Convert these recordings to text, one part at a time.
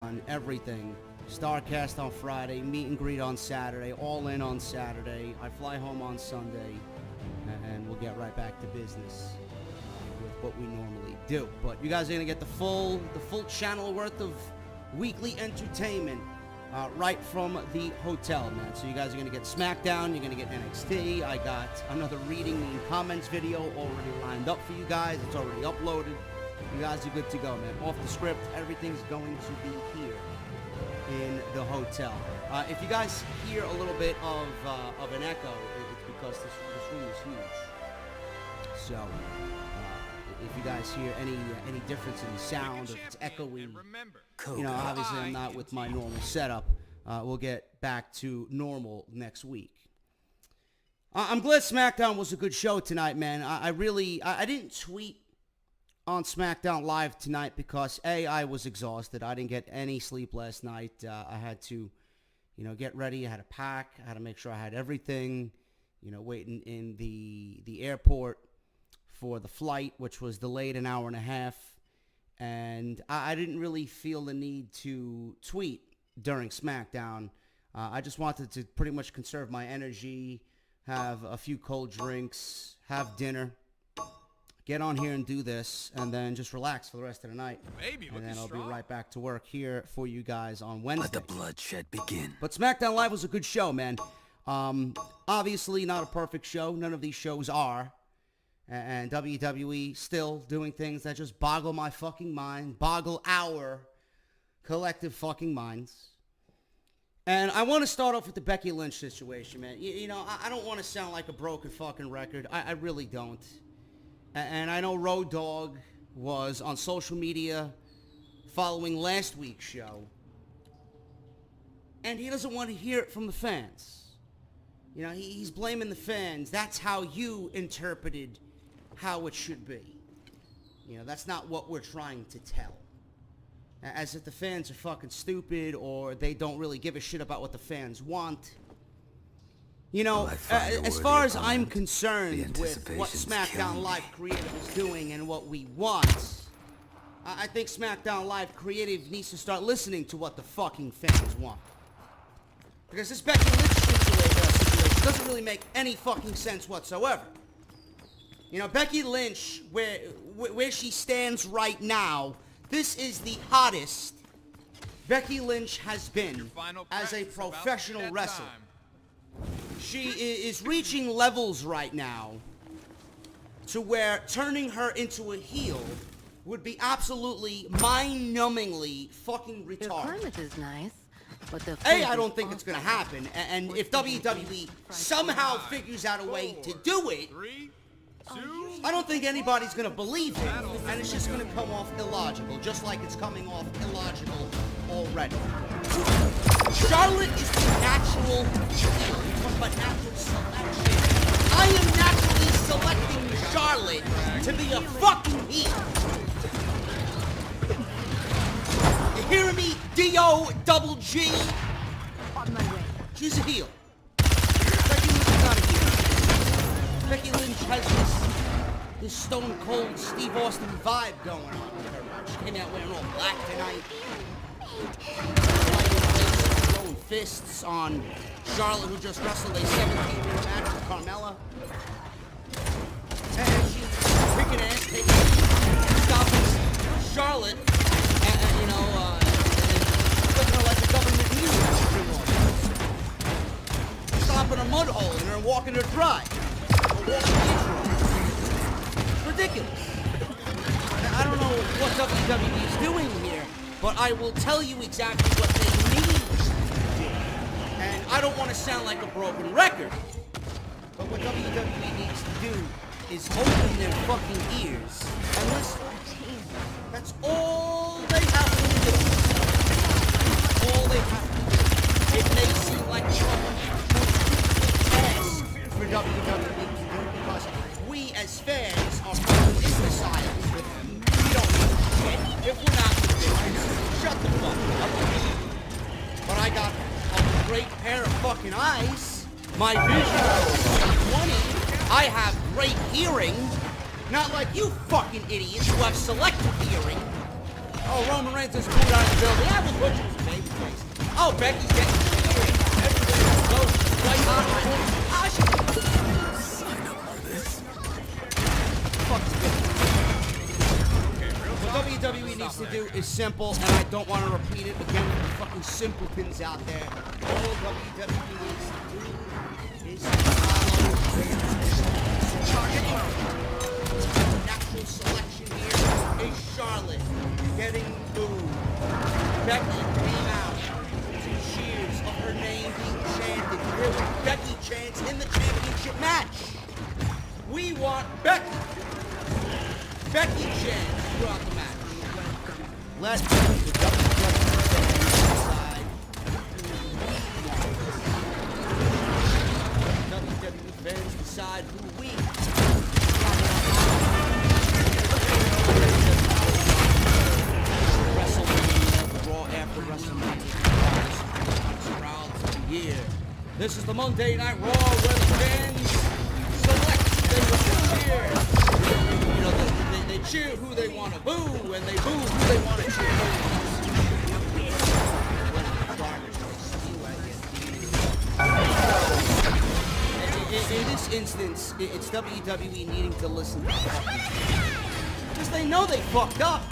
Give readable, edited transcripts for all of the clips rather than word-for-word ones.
on everything. Starcast on Friday, meet and greet on Saturday, all in on Saturday. I fly home on Sunday, and we'll get right back to business with what we normally do. But you guys are gonna get the full channel worth of weekly entertainment right from the hotel, man. So you guys are gonna get SmackDown, you're gonna get NXT. I got another reading and comments video already lined up for you guys. It's already uploaded. You guys are good to go, man. Off the script, everything's going to be here in the hotel. If you guys hear a little bit of an echo, it's because this room is huge. So if you guys hear any difference in the sound, if it's echoey, you know, obviously I'm not with my normal setup. We'll get back to normal next week. I'm glad SmackDown was a good show tonight, man. I didn't tweet on SmackDown Live tonight because I was exhausted. I didn't get any sleep last night. I had to, you know, get ready. I had to pack. I had to make sure I had everything, you know, waiting in the airport for the flight, which was delayed an hour and a half. And I didn't really feel the need to tweet during SmackDown. I just wanted to pretty much conserve my energy, have a few cold drinks, have dinner, get on here and do this, and then just relax for the rest of the night. And then I'll be right back to work here for you guys on Wednesday. Let the bloodshed begin. But SmackDown Live was a good show, man. Obviously not a perfect show. None of these shows are. And WWE still doing things that just boggle my fucking mind, boggle our collective fucking minds. And I want to start off with the Becky Lynch situation, man. You know, I don't want to sound like a broken fucking record. I really don't. And I know Road Dogg was on social media following last week's show. And he doesn't want to hear it from the fans. You know, he's blaming the fans. That's how you interpreted how it should be. You know, that's not what we're trying to tell. As if the fans are fucking stupid or they don't really give a shit about what the fans want. You know, as far as I'm concerned with what SmackDown Live Creative is doing and what we want, I think SmackDown Live Creative needs to start listening to what the fucking fans want. Because this Becky Lynch situation doesn't really make any fucking sense whatsoever. You know, Becky Lynch, where she stands right now, this is the hottest Becky Lynch has been as a professional wrestler. She is reaching levels right now to where turning her into a heel would be absolutely mind-numbingly fucking retarded. Your climate is nice, but the I don't think it's gonna happen, and if WWE somehow figures out a way to do it, I don't think anybody's gonna believe it, and it's just gonna come off illogical, just like it's coming off illogical already. Charlotte is the natural heel. But natural selection. I am naturally selecting Charlotte to be a fucking heel. You hear me? D-O-double-G? On my way. She's a heel. Becky Lynch is not a heel. Becky Lynch has this stone cold Steve Austin vibe going on with her. She came out wearing all black tonight. Throwing fists on Charlotte, who just wrestled a 17-minute match with Carmella. And she's kicking ass, taking stopping Charlotte, and you know, putting her like a government news. Stopping a mud hole in her and walking her dry. It's ridiculous. I don't know what WWE is doing here, but I will tell you exactly what they need. And I don't want to sound like a broken record, but what WWE needs to do is open their fucking ears and listen. That's all they have to do. All they have to do. It may seem like a task for WWE to do because we as fans are fucking imbeciles. We don't give a shit if we're not convinced. Shut the fuck up. But I got a great pair of fucking eyes. My vision is 20. I have great hearing. Not like you fucking idiots who have selective hearing. Oh, Roman Reigns is cool down in the building. I will put you Oh, Becky's getting cheered. Everybody goes right on. Sign up for this. Fuck is Becky? What WWE needs to do is simple, and I don't want to repeat it again for the fucking simpletons out there. All WWE needs to do is follow target. Natural selection here is Charlotte getting booed. Becky came out to cheers of her name being chanted. There were Becky chants in the championship match. We want Becky. Becky chants throughout the match. Let the WWE decide WWE fans decide who we WrestleMania, Raw after WrestleMania, crowds of the year. This is the Monday Night Raw where the fans select they want to cheer. You know, they cheer who they want to boo, and they boo who they want to cheer. In this instance, it's WWE needing to listen to fucking because they know they fucked up.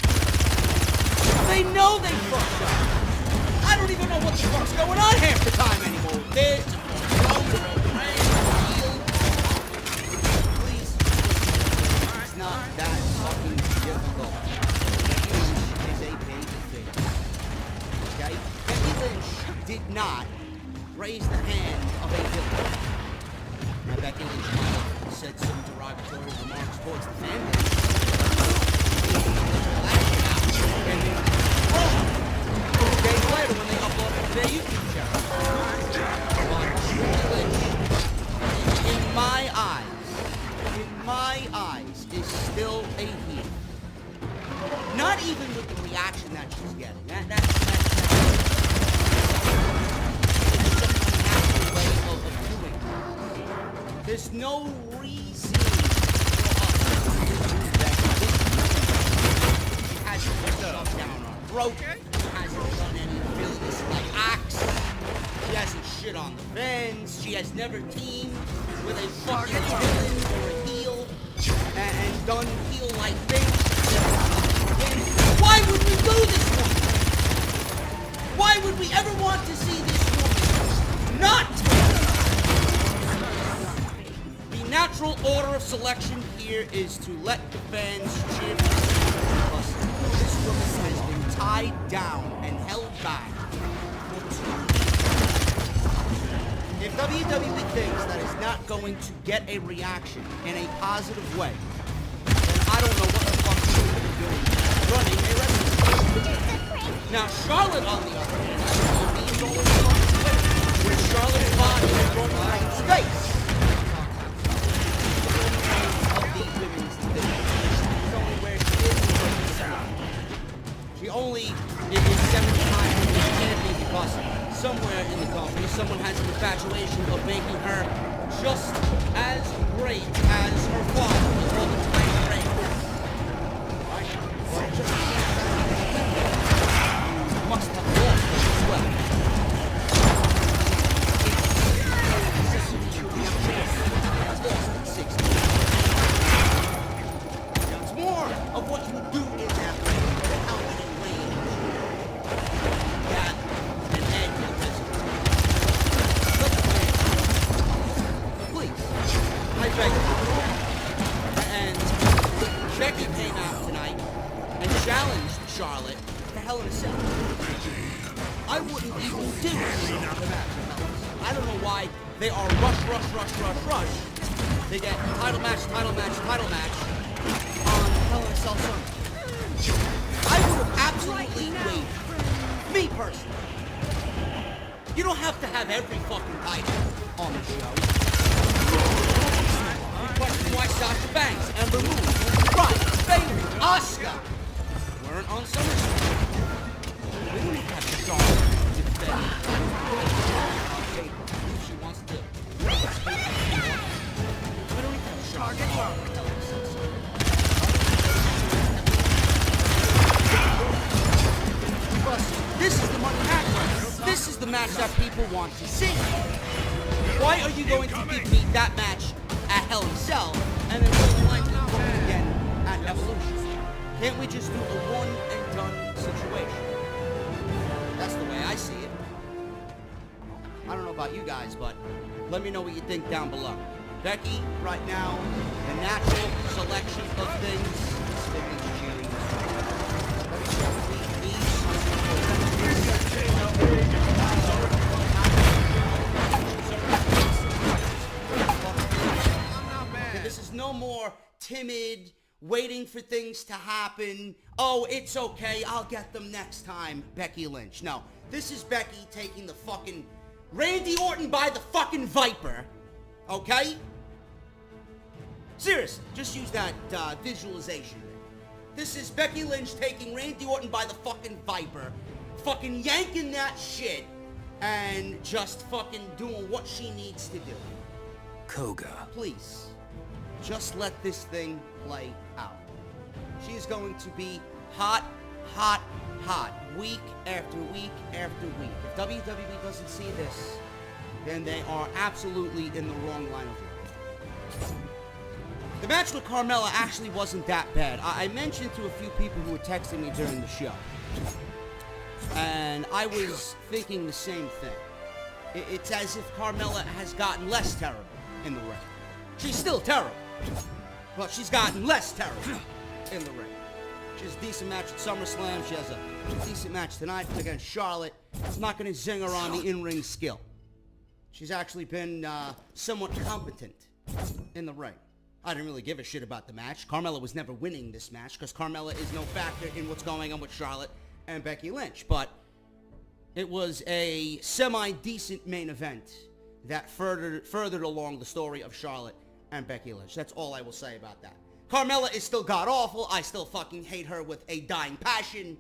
They know they fucked up. I don't even know what the fuck's going on half the time anymore. Please, it's not that fucking difficult. Becky Lynch is a baby face. Okay? Becky Lynch did not raise the hand of a villain. Now, Becky Lynch might have said some derogatory remarks towards the fan base. And then, days later when they uploaded to their YouTube channel. But Becky Lynch, in my eyes, is still a heel. Not even with the reaction that she's getting. That's it's just a natural way of doing it. There's no reason for us to do that. She hasn't shoved down our throat. She hasn't done any villainous like acts. She hasn't shit on the fans. She has never teamed with a fucking villain or a heel and done heel-like things. Why would we do this one? Why would we ever want to see this woman not? The natural order of selection here is to let the fans cheer for us. This woman has been tied down and held back for 2 years. If WWE thinks that it's not going to get a reaction in a positive way, then I don't know what the fuck she's going to be doing running a wrestling show. Now, Charlotte, on the other hand, is always on Twitter, where Charlotte body is Roman Reigns' face. Of the women's division. She's only where she is in She only is 7 times the champion because somewhere in the company, someone has an infatuation of making her just as great as her father with all the time reigns. Right? Must have lost her as well. It's more of what you do in that ring, how many ways that an egg has. Please, I beg you. And Becky came out tonight and challenged Charlotte to Hell in a Cell. I wouldn't even do the match. I don't know why they are rush. They get title match on Hell in a Cell Sunday. I would have absolutely waited. Me personally. You don't have to have every fucking title on the show. You question why Sasha Banks, Ember Moon, Riot, Bayley, Asuka weren't on SummerSlam. We don't even have to Charlotte defend if she wants to. We don't even have Charlotte. Plus, this is the money back. This is the match that people want to see. Why are you going to give me that match at Hell in a Cell and then we'll likely book it again at Evolution? Can't we just do a one and done situation? That's the way I see it. I don't know about you guys, but let me know what you think down below. Becky, right now, the natural selection of things, sticking to cheering. This is no more timid, waiting for things to happen. Oh, it's okay, I'll get them next time, Becky Lynch. No, this is Becky taking the fucking Randy Orton by the fucking Viper, okay? Seriously, just use that visualization. This is Becky Lynch taking Randy Orton by the fucking Viper, fucking yanking that shit, and just fucking doing what she needs to do. Koga. Please, just let this thing play out. She is going to be hot, hot, hot, week after week after week. If WWE doesn't see this, then they are absolutely in the wrong line of work. The match with Carmella actually wasn't that bad. I mentioned to a few people who were texting me during the show, and I was thinking the same thing. It's as if Carmella has gotten less terrible in the ring. She's still terrible, but she's gotten less terrible in the ring. She has a decent match at SummerSlam. She has a decent match tonight against Charlotte. I'm not going to zing her on the in-ring skill. She's actually been somewhat competent in the ring. I didn't really give a shit about the match. Carmella was never winning this match because Carmella is no factor in what's going on with Charlotte and Becky Lynch. But it was a semi-decent main event that furthered along the story of Charlotte and Becky Lynch. That's all I will say about that. Carmella is still god-awful. I still fucking hate her with a dying passion.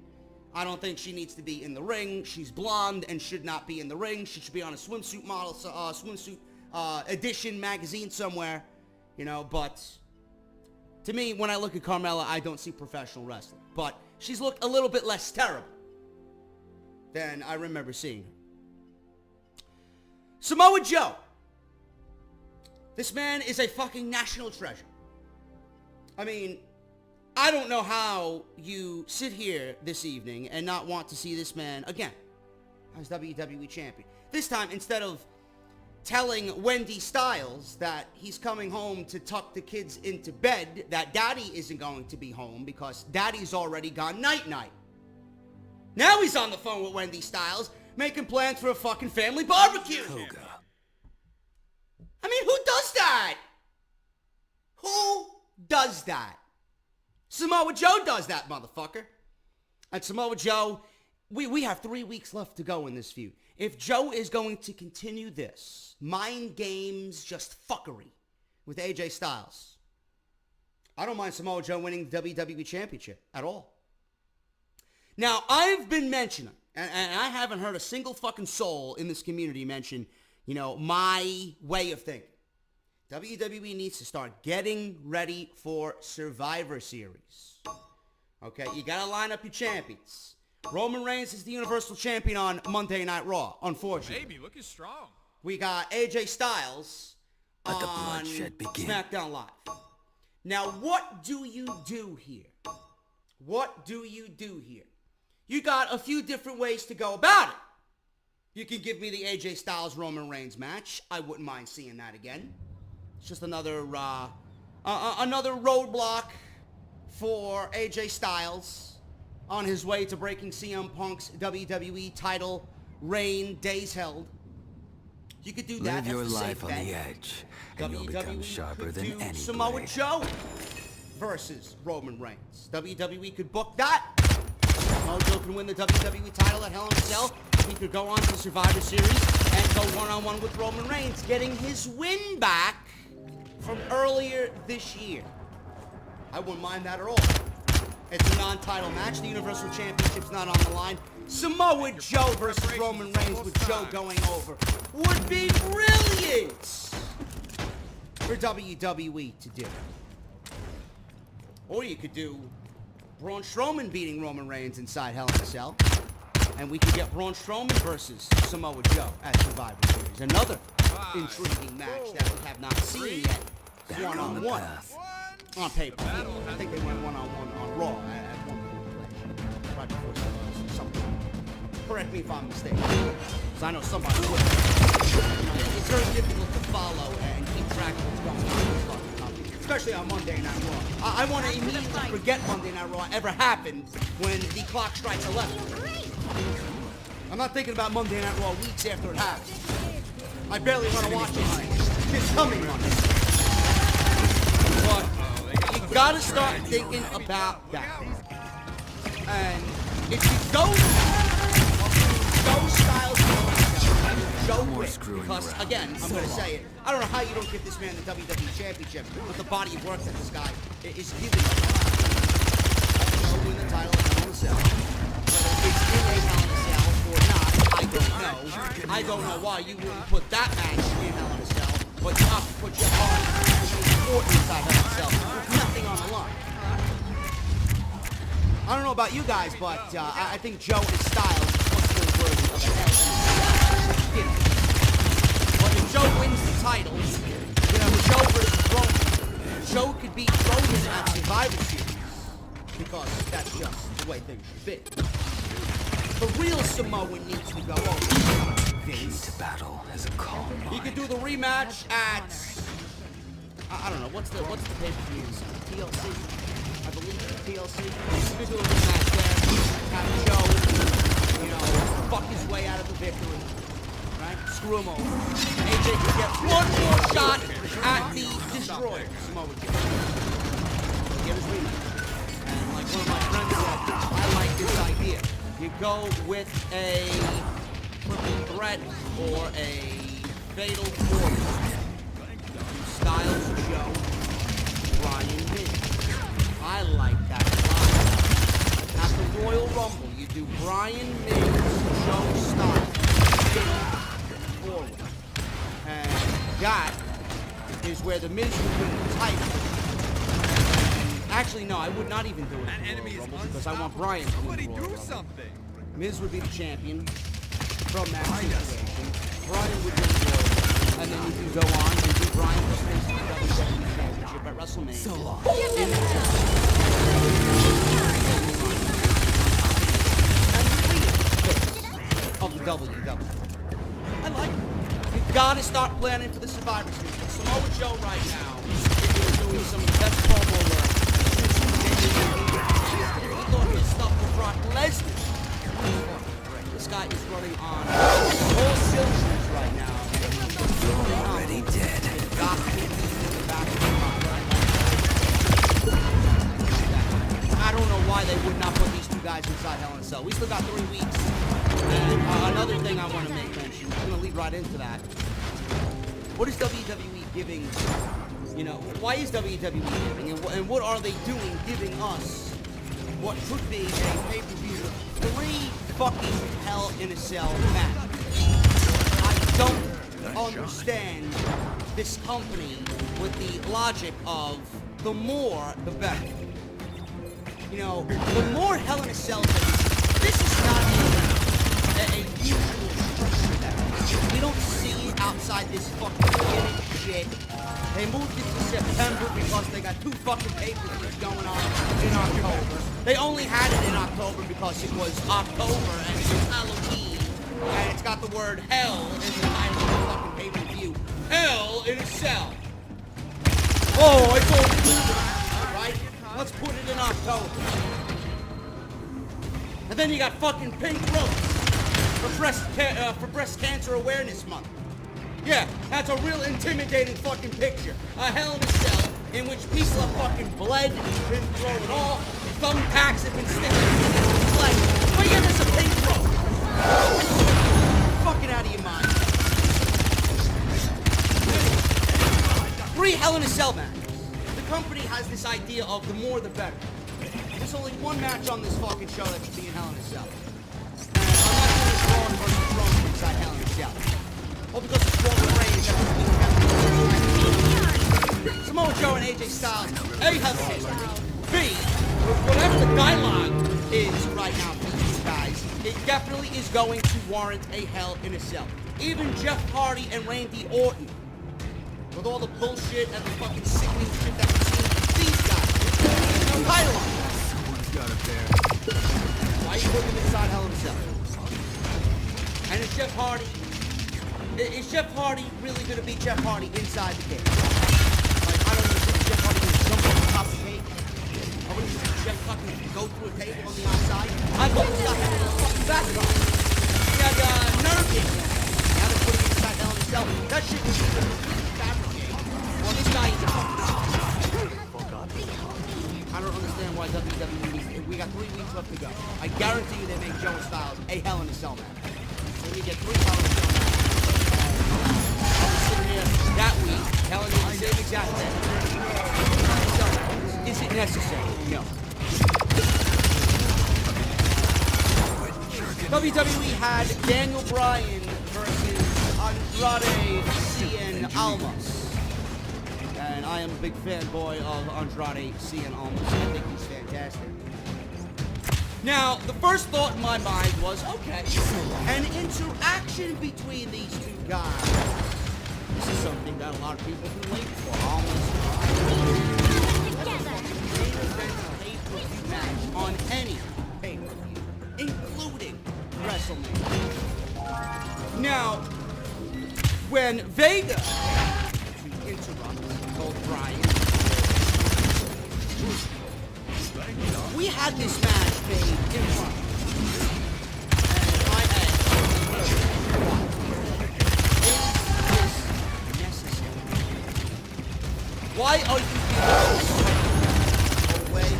I don't think she needs to be in the ring. She's blonde and should not be in the ring. She should be on a swimsuit model, swimsuit edition magazine somewhere. You know, but to me, when I look at Carmella, I don't see professional wrestling. But she's looked a little bit less terrible than I remember seeing her. Samoa Joe. This man is a fucking national treasure. I mean, I don't know how you sit here this evening and not want to see this man again as WWE Champion. This time, instead of telling Wendy Styles that he's coming home to tuck the kids into bed, that Daddy isn't going to be home because Daddy's already gone night-night. Now he's on the phone with Wendy Styles, making plans for a fucking family barbecue. Koga. I mean, who does that? Who does that? Samoa Joe does that, motherfucker. And Samoa Joe, we have 3 weeks left to go in this feud. If Joe is going to continue this mind games, just fuckery with AJ Styles, I don't mind Samoa Joe winning the WWE Championship at all. Now, I've been mentioning, and I haven't heard a single fucking soul in this community mention, you know, my way of thinking. WWE needs to start getting ready for Survivor Series. Okay, you gotta line up your champions. Roman Reigns is the Universal Champion on Monday Night Raw, unfortunately. Baby, looking strong. We got AJ Styles Let the on bloodshed begin. SmackDown Live. Now, what do you do here? What do you do here? You got a few different ways to go about it. You can give me the AJ Styles Roman Reigns match. I wouldn't mind seeing that again. It's just another roadblock for AJ Styles on his way to breaking CM Punk's WWE title reign days held. You could do that. Live your That's the life safe on the bet. edge, and you'll become sharper could than do any Samoa blade. Joe versus Roman Reigns. WWE could book that. Samoa Joe can win the WWE title at Hell in a Cell. He could go on to Survivor Series and go one-on-one with Roman Reigns, getting his win back from earlier this year. I wouldn't mind that at all. It's a non-title match. The Universal Championship's not on the line. Samoa Joe versus Roman Reigns with Joe going over would be brilliant for WWE to do. Or you could do Braun Strowman beating Roman Reigns inside Hell in a Cell. And we could get Braun Strowman versus Samoa Joe at Survivor Series. Another intriguing match that we have not seen yet. One-on-one on pay-per-view. I think they went one-on-one on Raw at one point. Right before something. Correct me if I'm mistaken. Because I know somebody would. It's very difficult to follow and keep track of what's going on in this fucking company. Especially on Monday Night Raw. I want to immediately forget Monday Night Raw ever happened when the clock strikes 11. I'm not thinking about Monday Night Raw weeks after it happens. I barely want to watch it. It's coming on. But you gotta start thinking about that. And if you go Styles, Joe Wick, because again, I'm gonna say it. I don't know how you don't give this man the WWE Championship with the body of work that this guy is giving. Win the title in Hell in a Cell. Whether it's in a Hell in a Cell or not, I don't know. I don't know why you wouldn't put that match in Hell in a Cell, but you have to put your heart inside Hell in a Cell with nothing on the line. I don't know about you guys, but I think Joe and Styles is much more worthy of a Hell in a Cell. But if Joe wins the titles, Joe versus Roman, Joe could beat Roman at Survivor Series. Because that's just the way things should be. The real Samoan needs to go over. Vince to battle as a calm mind. He could do the rematch at I don't know what's the pay-per-view? TLC, I believe TLC. He could do a rematch there. Have Joe, fuck his way out of the victory. Right? Screw him over. AJ could get one more shot at the Destroyer. Samoa Joe. He'll get his rematch. And like one of my friends said, I like this idea. You go with a triple threat or a fatal four-way. Styles Joe, Brian Miz. I like that line. At the Royal Rumble, you do Brian Miz, Joe Styles, fatal four-way. And that is where the Miz would win the title. Actually, no, I would not even do it in the Royal Rumble because I want Brian to win the Royal Rumble. Miz would be the champion from that situation. Brian would win the Royal Rumble. And then you can go on and do Brian versus the WWE Championship at WrestleMania. So long. Of the WWE. I like it. You gotta start planning for the Survivor Series. Samoa Joe right now is doing some of the best promo work. He thought his stuff with Brock Lesnar. This guy is running on all cylinders right now. You're already dead. I don't know why they would not put these two guys inside Hell in a Cell. We still got 3 weeks. And another thing I want to make mention, I'm going to lead right into that. What is WWE giving? Why is WWE giving? And what are they doing giving us what could be a pay-per-view with 3 fucking Hell in a Cell matches? I don't understand this company with the logic of the more, the better. The more Hell in a Cell this is not a usual structure that we don't see outside this fucking gimmick shit. They moved it to September because they got 2 fucking pay-per-views going on in October. They only had it in October because it was October and it was Halloween. And it's got the word hell in the title of the fucking pay-per-view. Hell in a Cell. Oh, I told you. Right? Let's put it in October. And then you got fucking pink ropes for breast cancer awareness month. Yeah, that's a real intimidating fucking picture. A Hell in a Cell in which people have fucking bled, been thrown off, thumbtacks have been sticking in people's legs. But you give us a pink rope. Fucking out of your mind. 3 Hell in a Cell matches. The company has this idea of the more the better. There's only 1 match on this fucking show that should be in Hell in a Cell. And unless it's Braun versus Roman inside Hell in a Cell. Well, because it's Roman Reigns that was being Hell in a Cell. Samoa Joe and AJ Styles, A, have history. B, whatever the dialogue is right now for these guys, it definitely is going to warrant a Hell in a Cell. Even Jeff Hardy and Randy Orton, with all the bullshit and the fucking sickening shit that we've seen, these guys, no title on. Someone's got it there. Why are you putting him inside Hell in a Cell? And is Jeff Hardy really going to be Jeff Hardy inside the cage? Like, I don't even think Jeff Hardy can jump on the top of the cage. I wouldn't think Jeff fucking go through a table on the outside. I thought this guy had a fucking background. He had nerve games. Now they're putting him inside Hell in a Cell. That shit was fabricated. Well, this guy is a I don't understand why WWE, we got 3 weeks left to go. I guarantee you they make Joe Styles a Hell in a Cell match. So we get 3 Hell in a Cell matches. I was sitting here that week telling you the same exact thing. Is it necessary? No. WWE had Daniel Bryan versus Andrade Cien Almas. And I am a big fanboy of Andrade Cien Almas. I think he's fantastic. Now, the first thought in my mind was, okay, an interaction between these two guys. This is something that a lot of people can wait for. Almas. Pay-per-view match on any pay-per-view, including WrestleMania. Now, when Vega to interrupt, told Brian, we had this match made in front of us. And I asked, is this necessary? Why are you being away?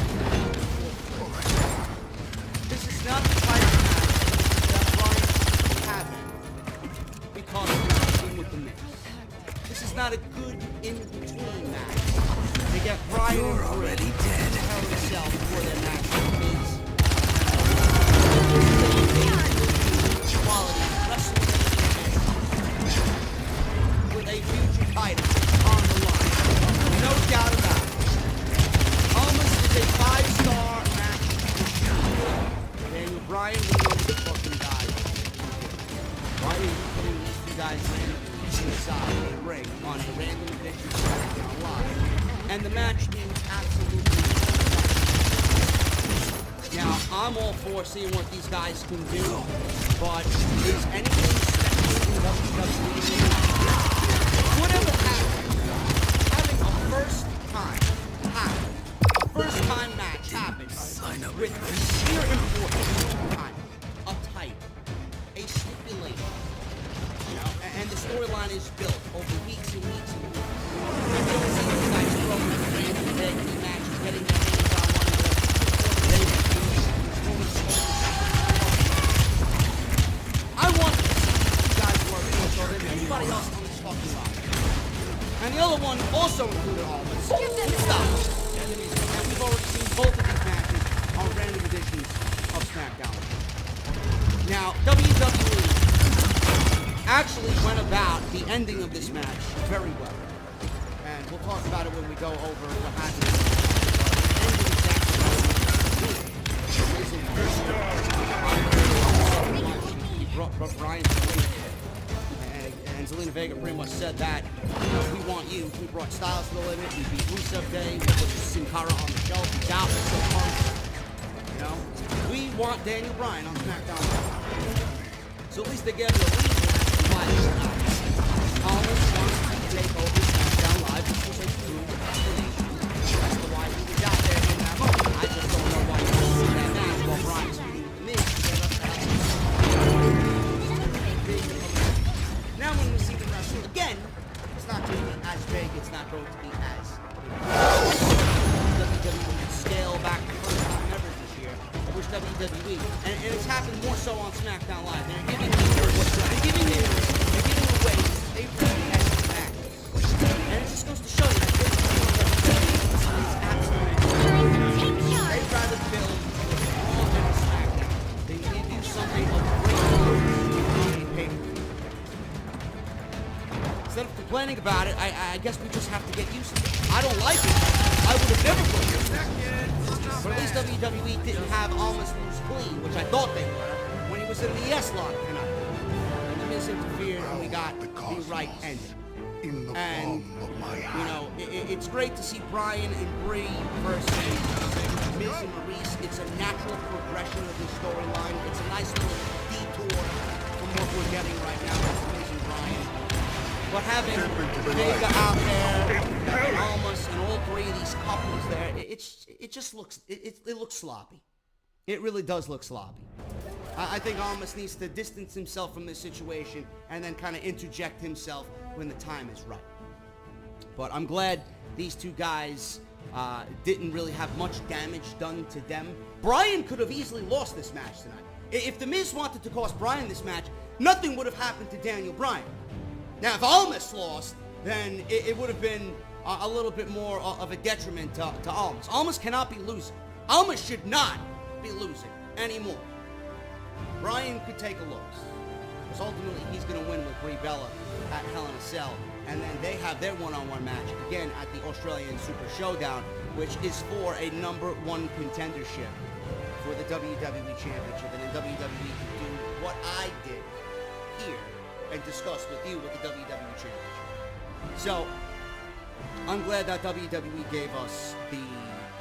This is not the type of match that Brian should have because of the with the mix. This is not a good in-between match. They get Brian You're already dead. Hell in a Cell before their match is quality wrestling with a future title on the line. No doubt about it. Almas is a 5-star match. Daniel Bryan, we know the fucking guy. Why are you putting these two guys inside the ring on a random edition SmackDown Live? And the match means absolutely nothing. Now, I'm all for seeing what these guys can do, but is anything special in WWE? Whatever happens, having a first-time match happen with sheer importance, a type, a stipulation, you know, and the storyline is built over weeks and weeks and weeks. You don't see these guys throwing random these matches, getting their hands on one another. I want to see these guys work more so than anybody else on this fucking roster. And the other one also included Almas. Stop. And we've already seen both of these matches on random editions of SmackDown. Now, WWE actually went about the ending of this match very well. And we'll talk about it when we go over what happened. He brought Brian and Zelina Vega pretty much said that, you know, we want you. We brought Styles to the limit. We beat Rusev Day. We put Sin Cara on the shelf. He's out with so Punk. You know, we want Daniel Bryan on SmackDown. So at least they gave him a reason why he's not. Almas wants to take over SmackDown Live, which was a true explanation as to why he was out there in that moment. I just don't know why he was in that match while Bryan's feuding with the Miz. Now when we see them wrestle again, it's not going to be as big, it's not going to be as WWE can scale back the first time ever this year. I wish WWE, and it's happened more so on SmackDown Live. They're giving away a really excellent match. And it just goes to show you that this is absolutely they'd rather build more than a SmackDown. They give you something of great pay-per-view. Instead of complaining about it, I guess we just have to get used to it. I don't like it. I would have never put it. But at least WWE didn't have Almas lose clean, which I thought they were, when he was was an ES lock tonight. And the Miz interfered, and we got the right ending. And, you know, it's great to see Bryan and Brie versus Miz and Maurice. It's a natural progression of the storyline. It's a nice little detour from what we're getting right now with Miz and Bryan. But having Vega out there, and Almas, and all three of these couples there, it just looks, it looks sloppy. It really does look sloppy. I think Almas needs to distance himself from this situation and then kind of interject himself when the time is right. But I'm glad these two guys didn't really have much damage done to them. Bryan could have easily lost this match tonight. If The Miz wanted to cost Bryan this match, nothing would have happened to Daniel Bryan. Now, if Almas lost, then it would have been a little bit more of a detriment to Almas. Almas cannot be losing. Almas should not be losing anymore. Bryan could take a loss, because ultimately he's going to win with Brie Bella at Hell in a Cell, and then they have their one-on-one match again at the Australian Super Showdown, which is for a #1 contendership for the WWE Championship, and then WWE can do what I did here and discuss with you with the WWE Championship. So I'm glad that WWE gave us the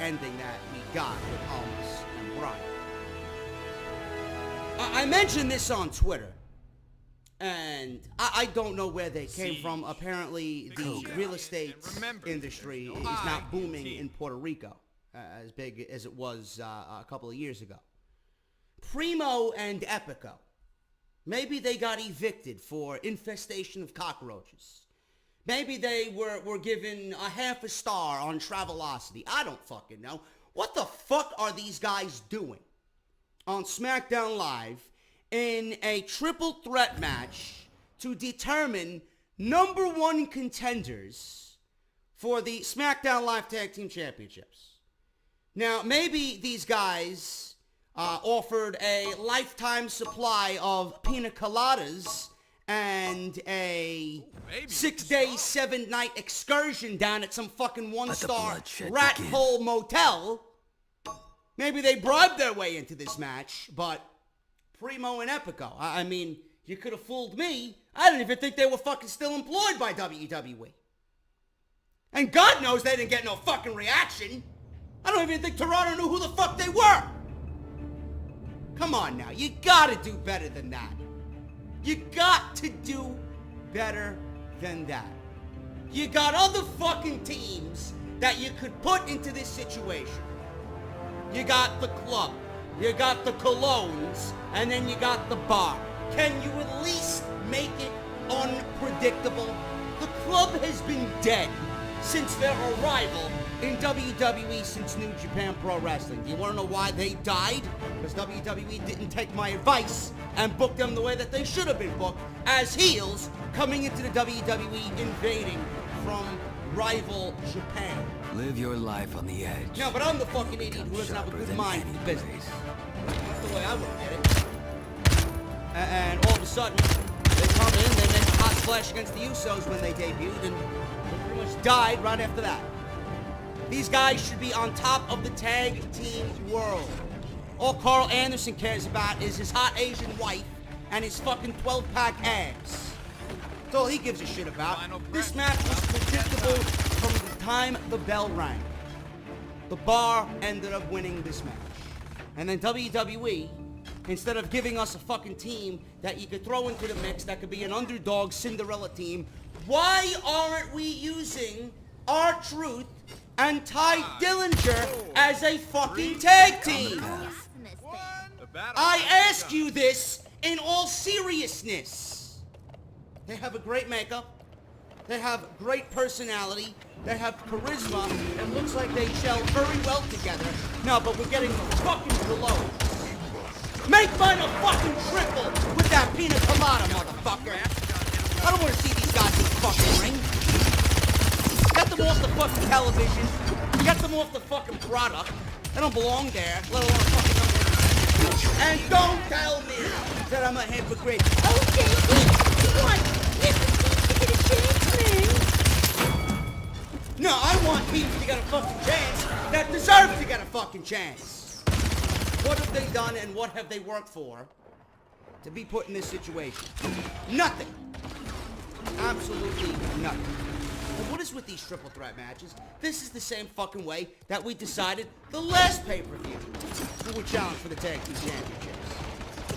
ending that we got with Almas and Bryan. I mentioned this on Twitter, and I don't know where they came from. Apparently, the real estate industry is not booming in Puerto Rico as big as it was a couple of years ago. Primo and Epico, maybe they got evicted for infestation of cockroaches. Maybe they were given a half a star on Travelocity. I don't fucking know. What the fuck are these guys doing on SmackDown Live in a triple threat match to determine #1 contenders for the SmackDown Live Tag Team Championships? Now, maybe these guys offered a lifetime supply of pina coladas and a 6-day, 7-night excursion down at some fucking one-star rat hole motel. Maybe they bribed their way into this match, but Primo and Epico, I mean, you could have fooled me. I didn't even think they were fucking still employed by WWE. And God knows they didn't get no fucking reaction. I don't even think Toronto knew who the fuck they were. Come on now, you gotta do better than that. You got to do better than that. You got other fucking teams that you could put into this situation. You got the club, you got the Colognes, and then you got the bar. Can you at least make it unpredictable? The club has been dead since their arrival in WWE since New Japan Pro Wrestling. Do you want to know why they died? Because WWE didn't take my advice and book them the way that they should have been booked, as heels coming into the WWE, invading from rival Japan. Live your life on the edge. No, but I'm the fucking idiot who doesn't have a good mind for the business. That's the way I look at it. And all of a sudden, they come in, they make a hot splash against the Usos when they debuted, and they pretty much died right after that. These guys should be on top of the tag team world. All Carl Anderson cares about is his hot Asian wife and his fucking 12-pack abs. That's all he gives a shit about. This match was predictable from the time the bell rang. The Bar ended up winning this match. And then WWE, instead of giving us a fucking team that you could throw into the mix that could be an underdog Cinderella team, why aren't we using R-Truth and Ty Dillinger as a fucking tag team? I ask you this in all seriousness. They have a great makeup. They have great personality. They have charisma. It looks like they gel very well together. No, but we're getting fucking below. Make mine a fucking triple with that pina colada, motherfucker. I don't want to see these guys in the fucking ring. Get them off the fucking television. Get them off the fucking product. They don't belong there, let alone a fucking number. And don't tell me that I'm a hypocrite. Okay, you want to get a chance, man? No, I want teams to get a fucking chance that deserve to get a fucking chance. What have they done and what have they worked for to be put in this situation? Nothing. Absolutely nothing. And what is with these triple threat matches? This is the same fucking way that we decided the last pay-per-view who would challenge for the tag team championships.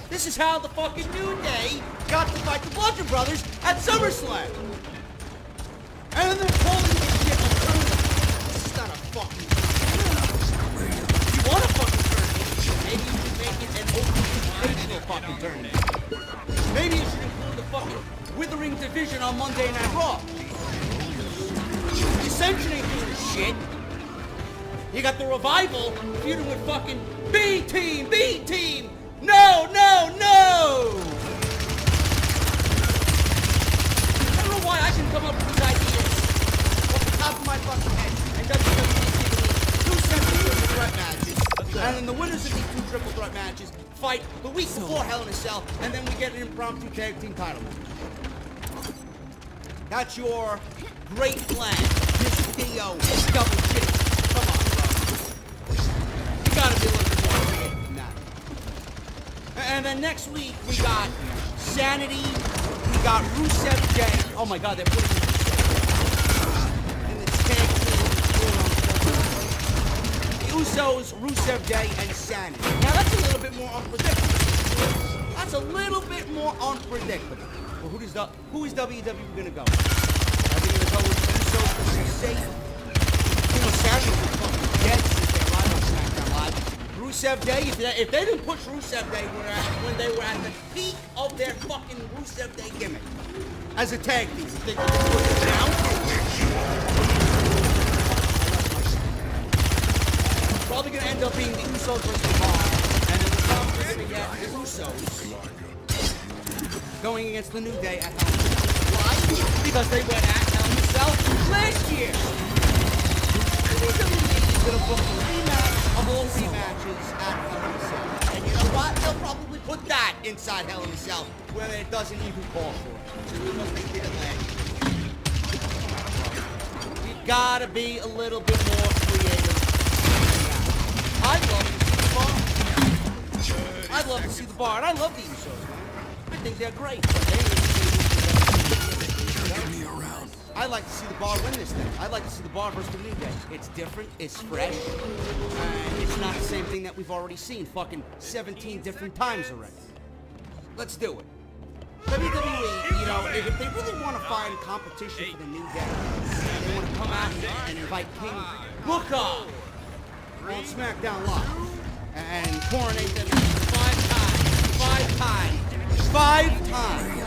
This is how the fucking New Day got to fight the Bludgeon Brothers at SummerSlam. And then they're calling this shit a tournament. This is not a fucking tournament. If you want a fucking tournament, maybe you should make it an open invitational fucking tournament. Maybe you should include the fucking Withering Division on Monday Night Raw. Ascension ain't doing shit. You got the Revival feuding with fucking B-Team, B-Team. No, no, no! I don't know why I can come up with these ideas off the top of my fucking head. And WWE giving me 2 sets of triple threat matches. And then the winners of these 2 triple threat matches fight the week before Hell in a Cell. And then we get an impromptu tag team title match. That's your great plan, Mr. Dio, double shit. Come on, bro. You gotta be a little bit more creative than that. And then next week, we got Sanity, we got Rusev Day. Oh my god, they're putting Rusev in the tag team. The Usos, Rusev Day, and Sanity. Now that's a little bit more unpredictable. That's a little bit more unpredictable. Well, who is WWE gonna go? Are they gonna go with the Usos because they're safe? You know, Sanaty's been fucking dead since they arrived on SmackDown Live. Rusev Day, if they didn't push Rusev Day when they were at the peak of their fucking Rusev Day gimmick as a tag team, you think they can push it down? Probably gonna end up being the Usos versus the Bar, and then the top we're gonna get the Usos going against the New Day at Hell in a Cell. Why? Because they went at Hell in a Cell last year. WWE is gonna book a rematch of all rematches at Hell in a Cell. And you know what? They'll probably put that inside Hell in a Cell, where it doesn't even call for it. Because they did it last year. You gotta be a little bit more creative. I'd love to see the Bar. I'd love to see the Bar, and I love the Usos, man. I think they're great. But me around. I'd like to see the Bar win this thing. I'd like to see the Bar versus the New Day. It's different, it's fresh, and it's not the same thing that we've already seen fucking 17 different times already. Let's do it. WWE, you know, if they really want to find competition for the New Day, and they want to come out and invite King Booker on SmackDown Live and coronate them 5 times. 5 times.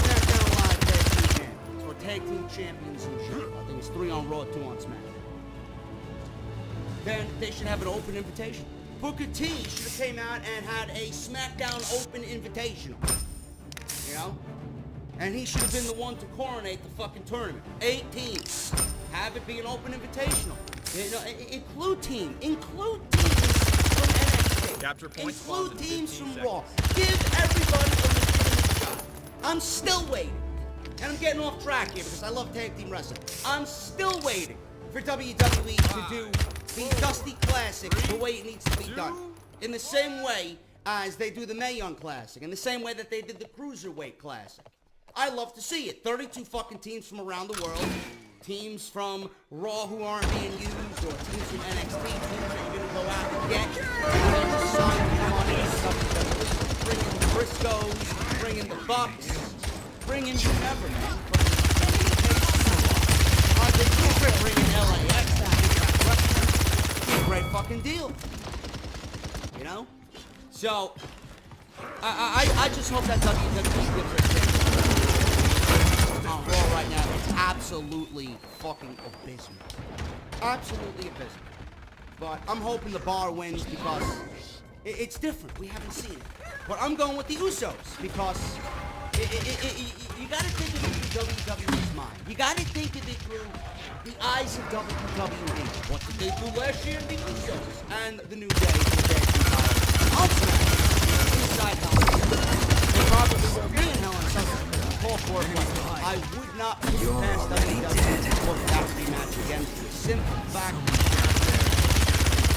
SmackDown Live Tag Team Champions, or Tag Team Champions in general. I think it's 3 on Raw, 2 on SmackDown. Then they should have an open invitation. Booker T should have came out and had a SmackDown Open Invitational. You know? And he should have been the one to coronate the fucking tournament. 8 teams. Have it be an open invitational. You know, include teams from NXT. Capture points. Include teams from Raw. Give everybody a legitimate shot. I'm still waiting. And I'm getting off track here because I love tag team wrestling. I'm still waiting for WWE to do the Dusty Classic the way it needs to be done. In the same way as they do the Mae Young Classic. In the same way that they did the Cruiserweight Classic. I love to see it. 32 fucking teams from around the world. Teams from Raw who aren't being used, or teams from NXT, teams that you're going to go out and get. And then just sign them on in WWE. Bring in the Briscoes, bring in the Bucks, bring in whomever, man. Bring in LAX. Great fucking deal. You know? So, I just hope that WWE gives her a chance. On Raw right now, it's absolutely fucking abysmal. Absolutely abysmal. But I'm hoping the Bar wins because it's different. We haven't seen it. But I'm going with the Usos because you gotta think of it through WWE's mind. You gotta think of it through the eyes of WWE. What did they do last year? The Usos and the New Day. On SmackDown. Inside Hell in a Cell. They probably will be in Hell in a Cell. Call for it, but I would not put it past WWE to book that rematch again for the simple fact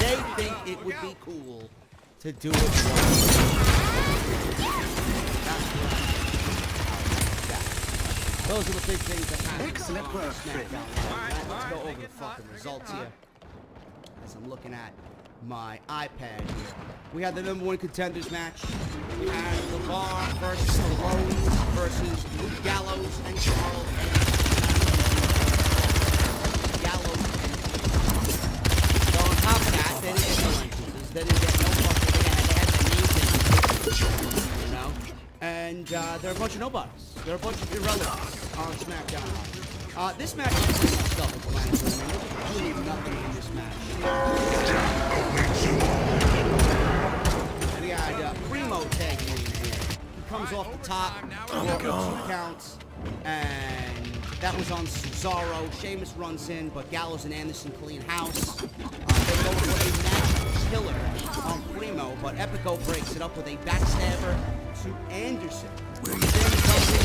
that they think it would be cool to do it once. Those are the big things that happen. Excellent work, SmackDown. Let's go over the fucking results here. As I'm looking at my iPad here. We had the #1 contenders match. We had the Bar versus Stallone versus Luke Gallows and Charles Gallows. So on top of that, they didn't get no entrances. They didn't get no fucking. They had the names, you know. And they're a bunch of nobodies. They're a bunch of irrelevants on SmackDown. This match is pretty much self-explanatory. There's really nothing in this match. And he had Primo tagging in here. He comes off the top, for 2 counts, and that was on Cesaro. Sheamus runs in, but Gallows and Anderson clean house. They go for a magic killer on Primo, but Epico breaks it up with a backstabber to Anderson. Then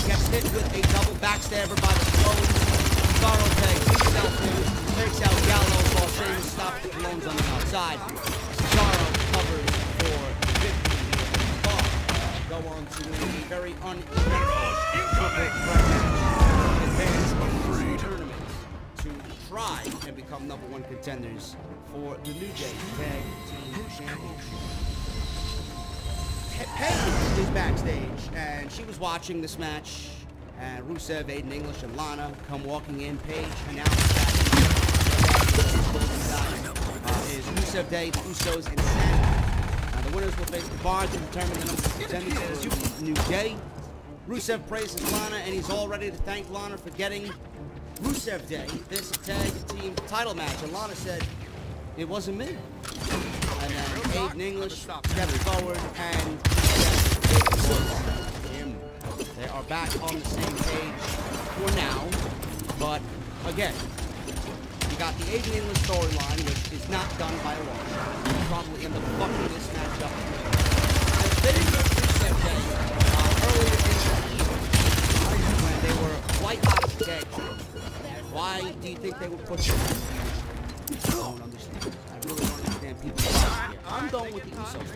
gets hit with a double backstabber by the clones. Cesaro takes himself in, takes out Gallows while Sheamus stops the clones on the outside. Cesaro covers for victory. But go on to win a very uneventful triple threat match. Advance in the tournament to try and become #1 contenders for the New Day Tag Team Championship. Paige is backstage, and she was watching this match, and Rusev, Aiden English, and Lana come walking in. Paige announced that is Rusev Day, the Usos, and Sanity. The winners will face the Bar to determine the #1 contenders for the New Day. Rusev praises Lana, and he's all ready to thank Lana for getting Rusev Day, this tag team title match. And Lana said, "It wasn't me." And then Aiden English stepped forward and him. They are back on the same page for now. But again, you got the Aiden English storyline, which is not done by a long shot. We'll probably end up fucking this match up. And they didn't get Rusev Day earlier in the evening when they were quite hot at the tag team. Why do you think they would push it? I don't understand. I really don't understand people here. I'm going with the Usos.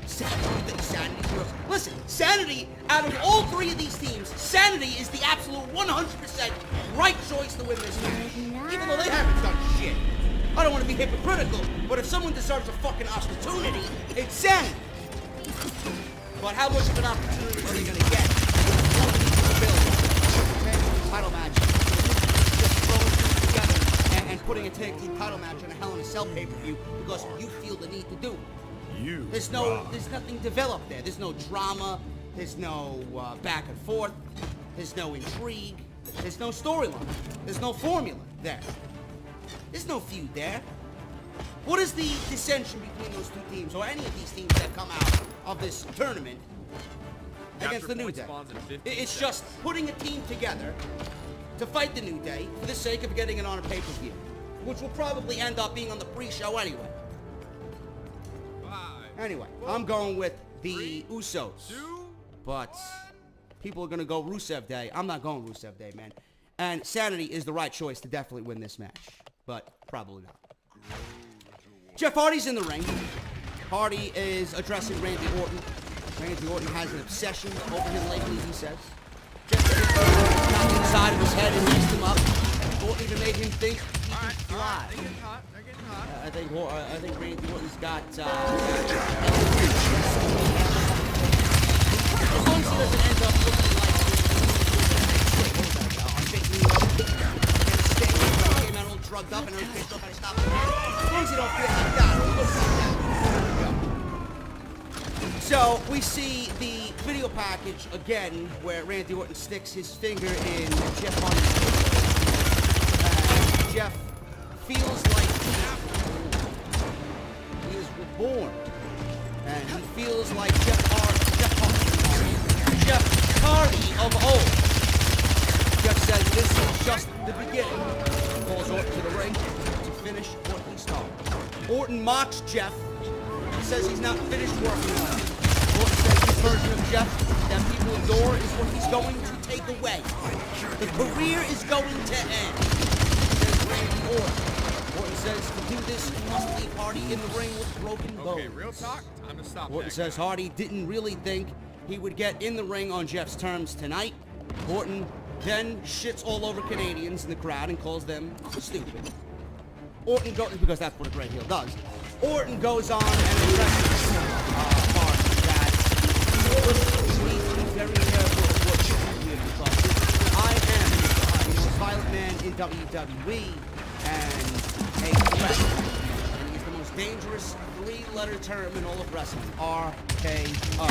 Sanity. Listen, Sanity, out of all 3 of these teams, Sanity is the absolute 100% right choice to win this match. Even though they haven't done shit. I don't want to be hypocritical, but if someone deserves a fucking opportunity, it's Sanity. But how much of an opportunity are they going to get? Title match. Just throwing things together and putting a tag team title match on a Hell in a Cell pay-per-view because you feel the need to do it. There's nothing developed there. There's no drama. There's no back and forth. There's no intrigue. There's no storyline. There's no formula there. There's no feud there. What is the dissension between those 2 teams, or any of these teams that come out of this tournament against the New Day? It's just putting a team together to fight the New Day for the sake of getting it on a pay-per-view, which will probably end up being on the pre-show anyway. Anyway, I'm going with the Usos, but people are going to go Rusev Day. I'm not going Rusev Day, man. And Sanity is the right choice to definitely win this match, but probably not. Jeff Hardy's in the ring. Hardy is addressing Randy Orton. Randy Orton has an obsession over him lately, he says. Jeff got inside of his head and messed him up. Orton even made him think he can fly. I think Randy Orton's got as long as he doesn't end up looking like a all drugged up and everything still gotta stop him. As long as he don't feel like that, or looks like that. So we see the video package again where Randy Orton sticks his finger in Jeff Hardy's face. Jeff feels like he is reborn, and he feels like Jeff Hardy of old. Jeff says this is just the beginning. He calls Orton to the ring to finish what he started. Orton mocks Jeff. He says he's not finished working on it. Orton says his version of Jeff that people adore is what he's going to take away. The career is going to end. Says Randy Orton. Orton says to do this, he must leave Hardy in the ring with broken bones. Okay, real talk. Time to stop. Orton says Hardy didn't really think he would get in the ring on Jeff's terms tonight. Orton then shits all over Canadians in the crowd and calls them stupid. Orton goes, because that's what a great heel does. Orton goes on and addresses Hardy that you need to be very careful of what you do here, because I am the most violent man in WWE and a threat. And he's the most dangerous three-letter term in all of wrestling. RKO.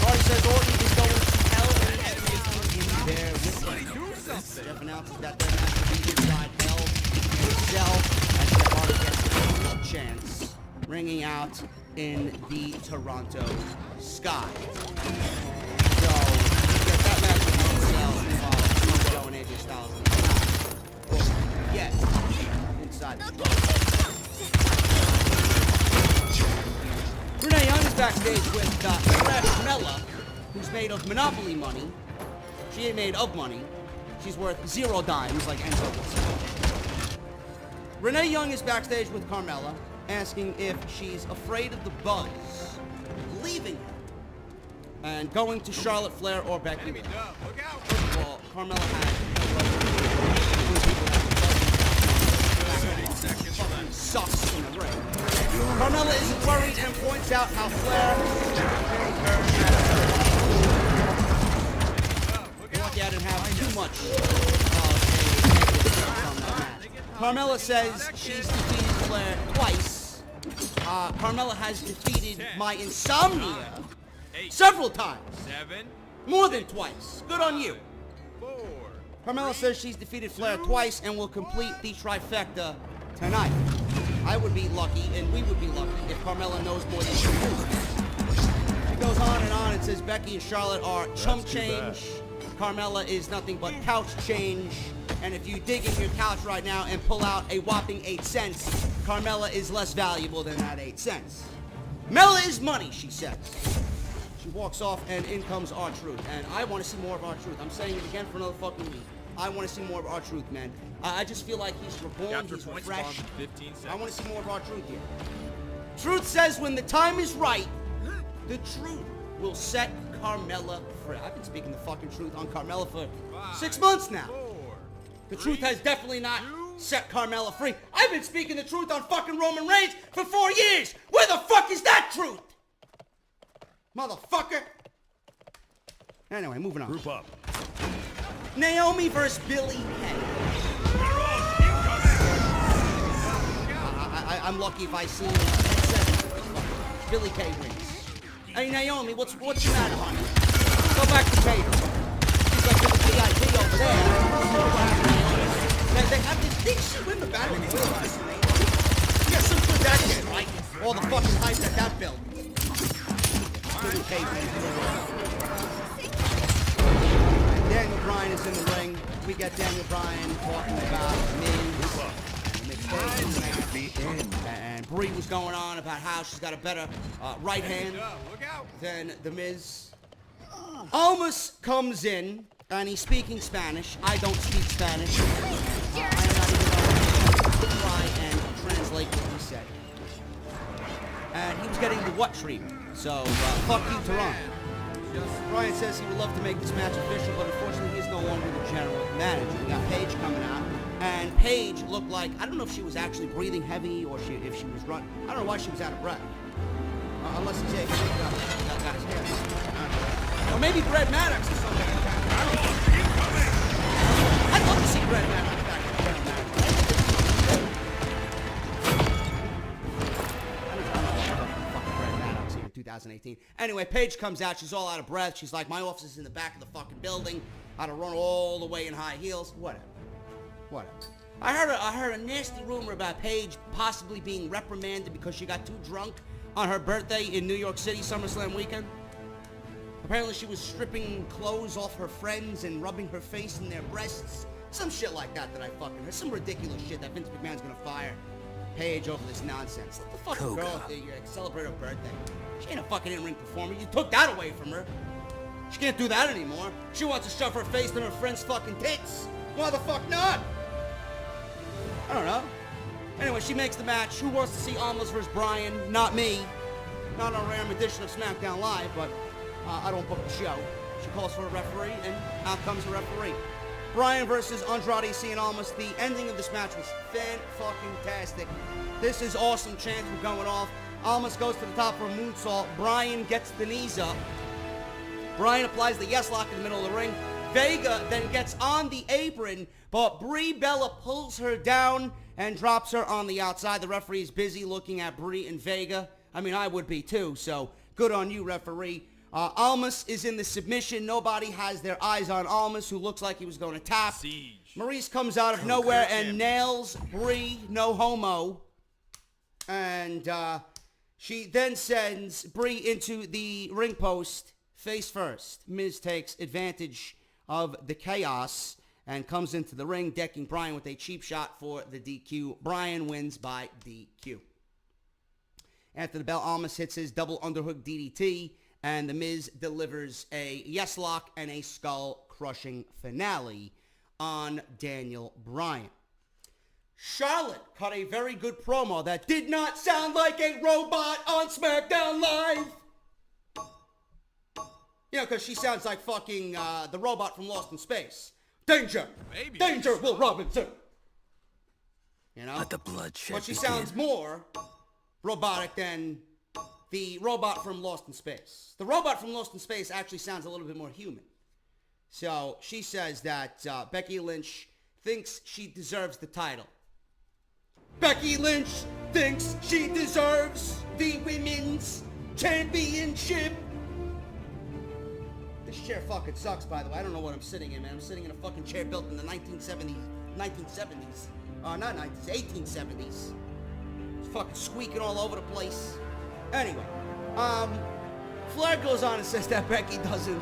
Hardy says Orton is going to hell and is in there with him. Jeff announces that their match will be inside hell himself as Jeff Hardy gets a chance, ringing out in the Toronto sky. So, that match will be himself, Joe and AJ Styles in the crowd. Well, yes, inside the Renee Young is backstage with Fresh Mella, who's made of Monopoly money. She ain't made of money. She's worth 0 dimes, like Enzo would say. Renee Young is backstage with Carmella, asking if she's afraid of the buzz leaving her and going to Charlotte Flair or Becky. Look out. First of all, Carmella fucking sucks in the ring. Carmella isn't worried and points out how Flair lucky I didn't have too much on that match. Carmella says she's defeated Flair twice. Carmella has defeated my insomnia several times. 7, More than twice. Good on you. 4. Carmella says she's defeated Flair twice and will complete the trifecta tonight. I would be lucky, and we would be lucky, if Carmella knows more than she knows. She goes on and says Becky and Charlotte are chump change. Carmella is nothing but couch change. And if you dig in your couch right now and pull out a whopping 8 cents, Carmella is less valuable than that 8 cents. Mella is money, she says. She walks off and in comes R-Truth. And I want to see more of R-Truth. I'm saying it again for another fucking week. I want to see more of R-Truth, man. I just feel like he's reborn, he's refreshed. I want to see more of R-Truth here. Truth says when the time is right, the truth will set Carmella free. I've been speaking the fucking truth on Carmella for 6 months now. The truth has definitely not set Carmella free. I've been speaking the truth on fucking Roman Reigns for 4 years. Where the fuck is that truth? Motherfucker. Anyway, moving on. Group up. Naomi versus Billy Kay. I'm lucky if I see 10 seconds. Billy Kay wins. Hey Naomi, what's the matter, honey? Go back to Tater. She's like in the VIP over there. They have this big shit in the battle. Yeah, some good that shit, right? All the fucking hype that built. Billy Kay wins. Daniel Bryan is in the ring. We got Daniel Bryan talking about Miz. And Brie was going on about how she's got a better right hand than the Miz. Almas comes in and he's speaking Spanish. I don't speak Spanish. I'm not even going to try and translate what he said. And he was getting the what treatment. So fuck you, Toronto. Bryan says he would love to make this match official, but unfortunately he's no longer the general manager. We got Paige coming out, and Paige looked like, I don't know if she was actually breathing heavy or if she was running. I don't know why she was out of breath. Unless he's got his hair. Or maybe Brad Maddox or something like that. I don't know. I'd love to see Brad Maddox back as general manager. 2018. Anyway, Paige comes out. She's all out of breath. She's like, my office is in the back of the fucking building. I had to run all the way in high heels. Whatever. I heard a nasty rumor about Paige possibly being reprimanded because she got too drunk on her birthday in New York City SummerSlam weekend. Apparently she was stripping clothes off her friends and rubbing her face in their breasts. Some shit like that I fucking heard. Some ridiculous shit that Vince McMahon's gonna fire Paige over this nonsense. Let the fucking girl celebrate her birthday. She ain't a fucking in-ring performer. You took that away from her. She can't do that anymore. She wants to shove her face in her friend's fucking tits. Why the fuck not? I don't know. Anyway, she makes the match. Who wants to see Almas versus Bryan? Not me. Not on a random edition of SmackDown Live, but I don't book the show. She calls for a referee, and out comes a referee. Bryan versus Andrade Cien Almas. The ending of this match was fan-fucking-tastic. This is awesome. Chants were going off. Almas goes to the top for a moonsault. Bryan gets the knees up. Bryan applies the yes lock in the middle of the ring. Vega then gets on the apron, but Brie Bella pulls her down and drops her on the outside. The referee is busy looking at Brie and Vega. I mean, I would be too, so good on you, referee. Almas is in the submission. Nobody has their eyes on Almas, who looks like he was going to tap. Siege. Maurice comes out of nowhere and nails Brie, no homo. And she then sends Brie into the ring post face first. Miz takes advantage of the chaos and comes into the ring, decking Bryan with a cheap shot for the DQ. Bryan wins by DQ. After the bell, Almas hits his double underhook DDT, and The Miz delivers a yes lock and a skull-crushing finale on Daniel Bryan. Charlotte cut a very good promo that did not sound like a robot on SmackDown Live. You know, because she sounds like fucking the robot from Lost in Space. Danger! Maybe. Danger, Will Robinson! You know? Let the bloodshed But she begin. sounds more robotic than the robot from Lost in Space. The robot from Lost in Space actually sounds a little bit more human. So she says that Becky Lynch thinks she deserves the title. Becky Lynch thinks she deserves the women's championship. This chair fucking sucks, by the way. I don't know what I'm sitting in, man. I'm sitting in a fucking chair built in the 1970s. Not 90s, 1870s. It's fucking squeaking all over the place. Anyway, Flair goes on and says that Becky doesn't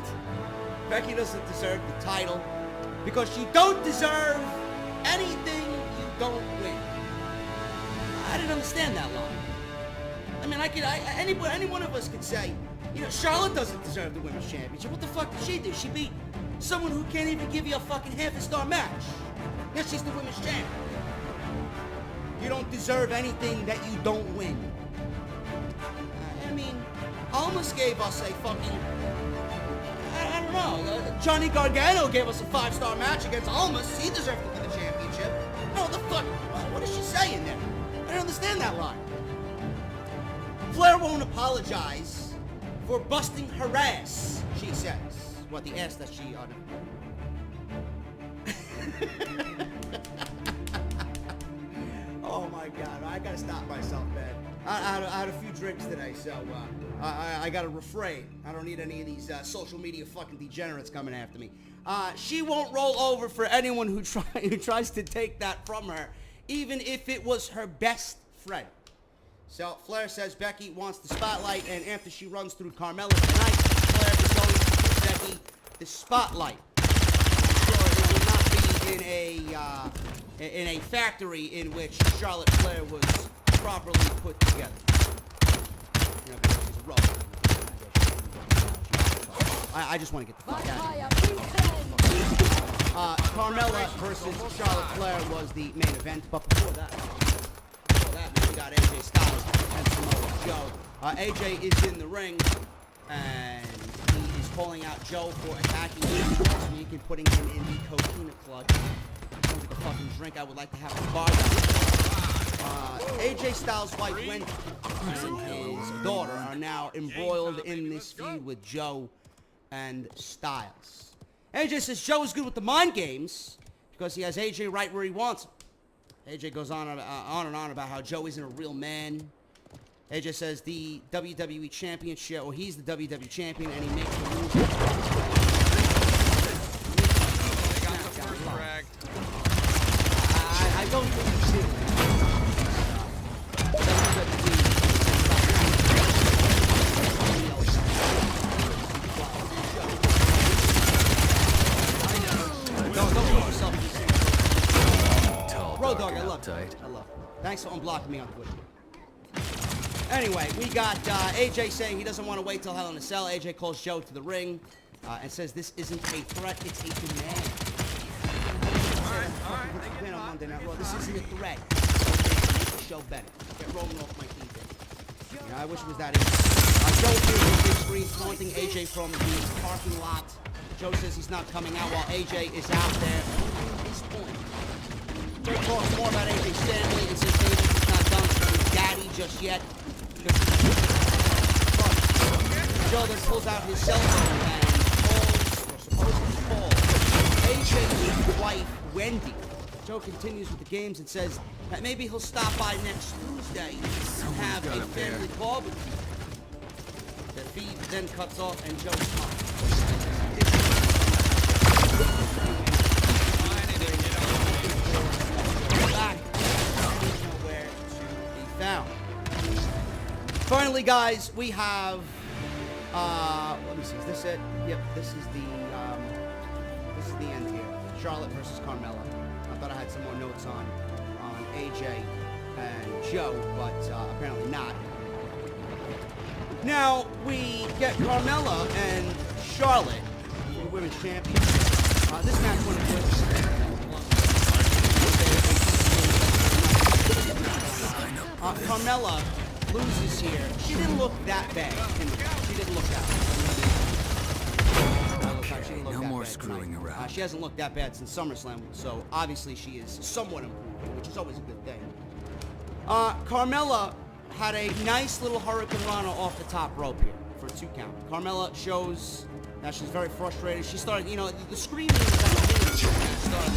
deserve the title because you don't deserve anything you don't win. I didn't understand that line. I mean, any one of us could say, you know, Charlotte doesn't deserve the women's championship. What the fuck did she do? She beat someone who can't even give you a fucking half-a-star match. Yes, she's the women's champion. You don't deserve anything that you don't win. I mean, Almas gave us a fucking, I don't know, Johnny Gargano gave us a 5-star match against Almas. He deserved to win the championship. No, the fuck, what is she saying there? I don't understand that line. Flair won't apologize for busting her ass, she says. What, the ass that she, Oh my God, I gotta stop myself, man. I had a few drinks today, so I gotta refrain. I don't need any of these social media fucking degenerates coming after me. She won't roll over for anyone who tries to take that from her, even if it was her best friend. So Flair says Becky wants the spotlight, and after she runs through Carmella tonight, Flair is going to give Becky the spotlight. I'm sure it will not be in a factory in which Charlotte Flair was properly put together. You know, because she's a robot. I just want to get the fuck out of here. Carmella versus Charlotte Flair was the main event, but before that, man, we got AJ Styles and Samoa Joe. AJ is in the ring, and he is calling out Joe for attacking him last week and putting him in the coquina clutch. Sounds like a fucking drink I would like to have at the bar. AJ Styles' wife Wendy and his daughter are now embroiled in this feud with Joe and Styles. AJ says Joe is good with the mind games because he has AJ right where he wants him. AJ goes on and on about how Joe isn't a real man. AJ says the WWE Championship, or he's the WWE Champion, and he makes the rules. They got the first frag. I don't think you see Don't put yourself in this. Road Dogg, I love you. I love you. Thanks for unblocking me on Twitter. Anyway, we got AJ saying he doesn't want to wait till Hell in a Cell. AJ calls Joe to the ring and says this isn't a threat, it's a demand. All right. This isn't a threat. show better. Get Roman off my TV. You know, I wish it was that easy. Joe appears on the big screen taunting AJ from the parking lot. Joe says he's not coming out while AJ is out there. His point. Joe talks more about AJ Stanley and says Davis is not done for his daddy just yet. Joe then pulls out his cell phone and supposedly calls AJ's wife, Wendy. Joe continues with the games and says that maybe he'll stop by next Tuesday and have a family barbecue. The feed then cuts off and Joe smiles. Back. Nowhere to be found. Finally, guys, we have. Let me see. Is this it? Yep. This is the end here. Charlotte versus Carmella. I thought I had some more notes on AJ and Joe, but apparently not. Now we get Carmella and Charlotte, the women's champions. This match went good. Carmella loses here. She didn't look that bad. She didn't look that bad. No more screwing around. She hasn't looked that bad since SummerSlam, so obviously she is somewhat improving, which is always a good thing. Carmella had a nice little Hurricane Rana off the top rope here for a 2 count. Carmella shows that she's very frustrated. She started, you know, the screaming was like a minute. She started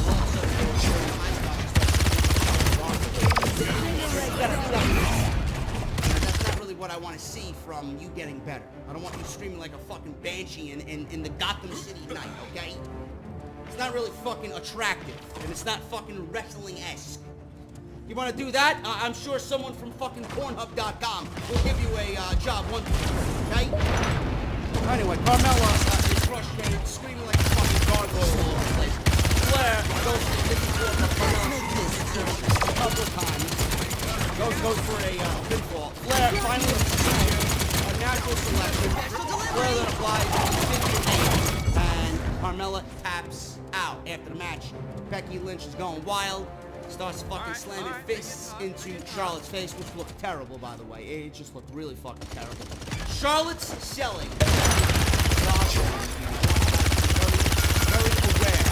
That's not really what I want to see from you getting better. I don't want you screaming like a fucking banshee in the Gotham City night, okay? It's not really fucking attractive, and it's not fucking wrestling-esque. You want to do that? I'm sure someone from fucking Pornhub.com will give you a job one time, okay? Anyway, Carmella is frustrated, screaming like a fucking gargoyle all over the place. Flair goes to the different floor of Carmella a couple of times. Goes for a pinfall. Flair finally a natural selection. Flair then applies a 58, and Carmella taps out after the match. Becky Lynch is going wild. Starts fucking slamming fists into Charlotte's face, which looked terrible, by the way. It just looked really fucking terrible. Charlotte's selling. Very aware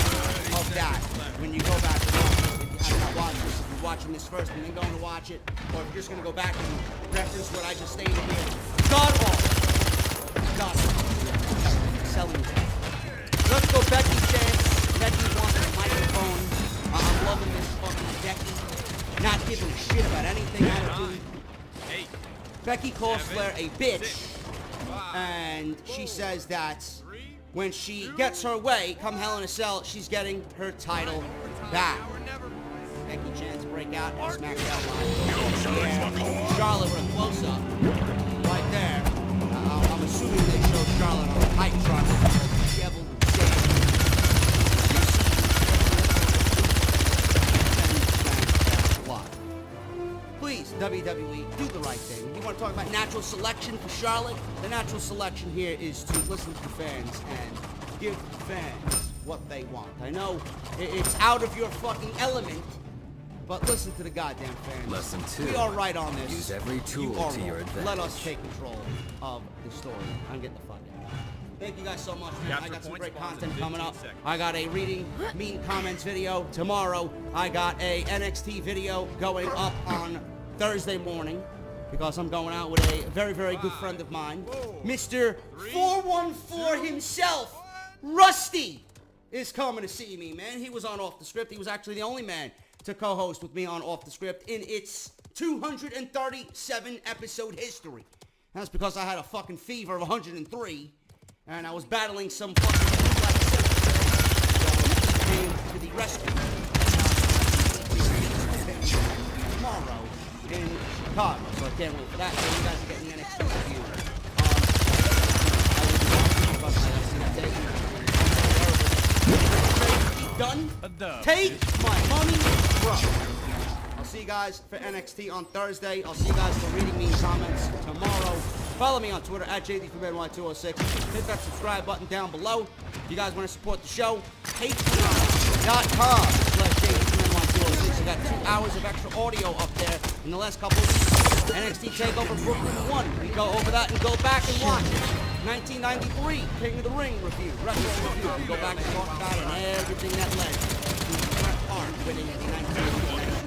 of that when you go back and watch it. If you have not watched this, if you're watching this first and then going to watch it, or if you're just going to go back and reference what I just stated here. God awful. God awful. Selling. Let's go Becky's dance. Becky wants the microphone. I'm loving this fucking Becky. Not giving a shit about anything attitude. Becky calls Flair a bitch. And she says that when she gets her way, come Hell in a Cell, she's getting her title back. Becky chants break out and SmackDown Live. Charlotte with a close-up right there. I'm assuming they showed Charlotte on a hype truck. Please, WWE, do the right thing. You want to talk about natural selection for Charlotte? The natural selection here is to listen to the fans and give the fans what they want. I know it's out of your fucking element, but listen to the goddamn fans. Lesson 2. We are right on this. Use every tool to your advantage. Let us take control of the story and get the fuck out. Thank you guys so much, man. I got some great content coming up. I got a reading mean comments video tomorrow. I got a NXT video going up on Thursday morning because I'm going out with a very, very good friend of mine. Mr. 414 himself, Rusty, is coming to see me, man. He was on Off the Script. He was actually the only man to co-host with me on Off the Script in its 237 episode history. That's because I had a fucking fever of 103. And I was battling some fucking flu-like symptoms. So he came to the rescue. Tomorrow in Chicago. So I can't wait for that. So you guys are getting an NXT review. Done. Take my money, bro. I'll see you guys for NXT on Thursday. I'll see you guys for reading me comments tomorrow. Follow me on Twitter at JD206. Hit that subscribe button down below. If you guys want to support the show, patreon.com/JD206. So you got 2 hours of extra audio up there in the last couple of weeks. NXT TakeOver Brooklyn 1. We go over that and go back and watch it. 1993 King of the Ring review, retro review. We go back and talk about it and everything that led to Bret Hart winning the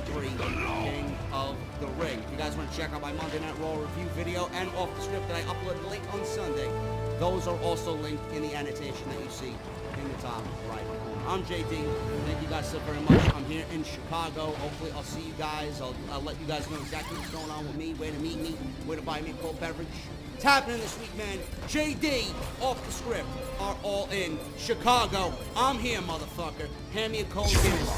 1993 King of the Ring. If you guys want to check out my Monday Night Raw review video and off the script that I uploaded late on Sunday, those are also linked in the annotation that you see in the top right corner. I'm JD. Thank you guys so very much. I'm here in Chicago. Hopefully I'll see you guys. I'll let you guys know exactly what's going on with me, where to meet me, where to buy me a cold beverage. It's happening this week, man. JD, off the script, are all in Chicago. I'm here, motherfucker. Hand me a cold Guinness.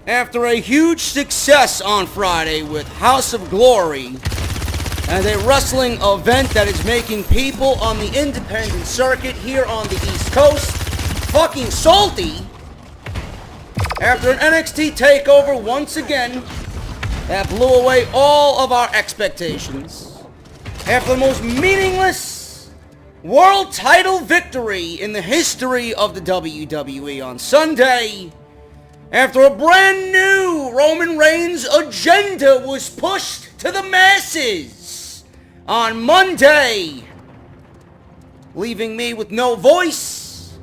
After a huge success on Friday with House of Glory and a wrestling event that is making people on the independent circuit here on the East Coast fucking salty, after an NXT takeover once again that blew away all of our expectations, after the most meaningless world title victory in the history of the WWE on Sunday, after a brand new Roman Reigns agenda was pushed to the masses on Monday, leaving me with no voice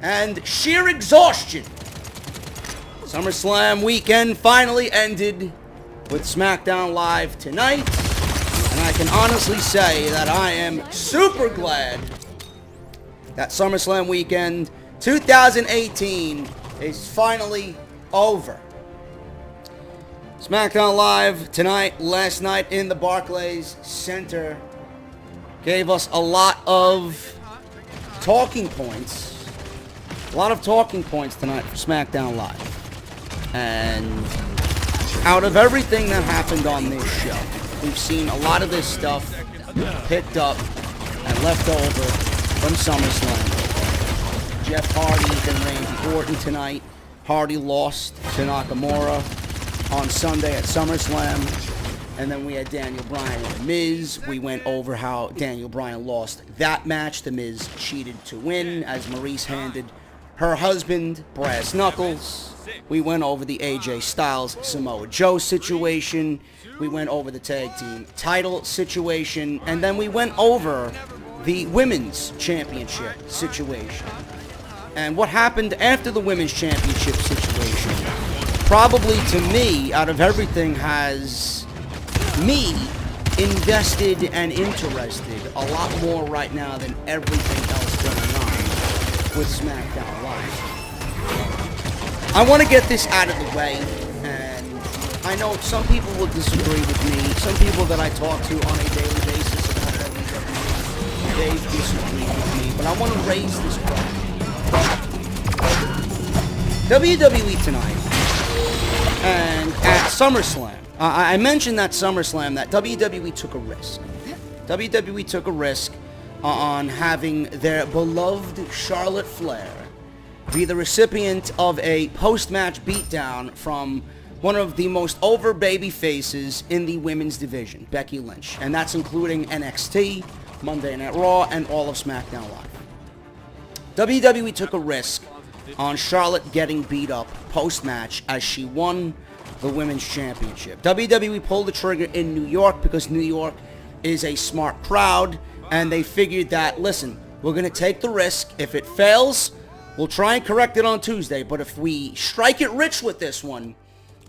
and sheer exhaustion, SummerSlam weekend finally ended with SmackDown Live tonight, and I can honestly say that I am super glad that SummerSlam weekend 2018 is finally over. SmackDown Live tonight, last night in the Barclays Center, gave us a lot of talking points. A lot of talking points tonight for SmackDown Live. And out of everything that happened on this show, we've seen a lot of this stuff picked up and left over from SummerSlam. Jeff Hardy and Randy Orton tonight. Hardy lost to Nakamura on Sunday at SummerSlam. And then we had Daniel Bryan and The Miz. We went over how Daniel Bryan lost that match. The Miz cheated to win as Maurice handed her husband brass knuckles. We went over the AJ Styles Samoa Joe situation. We went over the tag team title situation. And then we went over the women's championship situation. And what happened after the women's championship situation, probably to me, out of everything, has me invested and interested a lot more right now than everything else going on with SmackDown Live. I want to get this out of the way, and I know some people will disagree with me. Some people that I talk to on a daily basis about WWE, they disagree with me, but I want to raise this question. WWE tonight and at SummerSlam, I mentioned that SummerSlam that WWE took a risk. WWE took a risk on having their beloved Charlotte Flair be the recipient of a post-match beatdown from one of the most over baby faces in the women's division, Becky Lynch. And that's including NXT, Monday Night Raw, and all of SmackDown Live. WWE took a risk on Charlotte getting beat up post-match as she won the Women's Championship. WWE pulled the trigger in New York because New York is a smart crowd, and they figured that, listen, we're going to take the risk. If it fails, we'll try and correct it on Tuesday, but if we strike it rich with this one,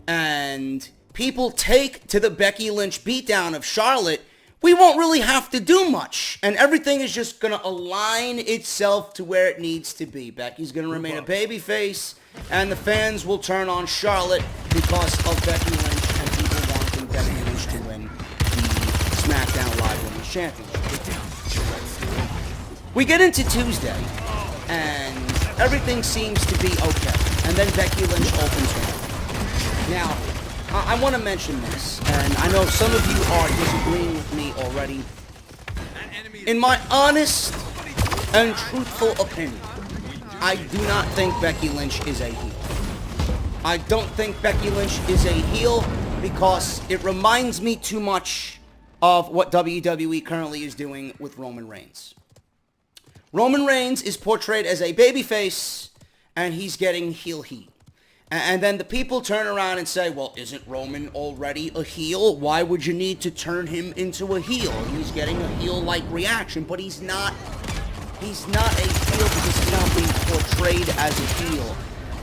and people take to the Becky Lynch beatdown of Charlotte, we won't really have to do much, and everything is just going to align itself to where it needs to be. Becky's going to remain a babyface, and the fans will turn on Charlotte because of Becky Lynch and people wanting Becky Lynch to win the SmackDown Live Women's Championship. We get into Tuesday, and everything seems to be okay, and then Becky Lynch opens her mouth. Now, I want to mention this, and I know some of you are disagreeing with me already. In my honest and truthful opinion, I do not think Becky Lynch is a heel. I don't think Becky Lynch is a heel because it reminds me too much of what WWE currently is doing with Roman Reigns. Roman Reigns is portrayed as a babyface, and he's getting heel heat. And then the people turn around and say, well, isn't Roman already a heel? Why would you need to turn him into a heel? He's getting a heel-like reaction, but he's not a heel because he's not being portrayed as a heel.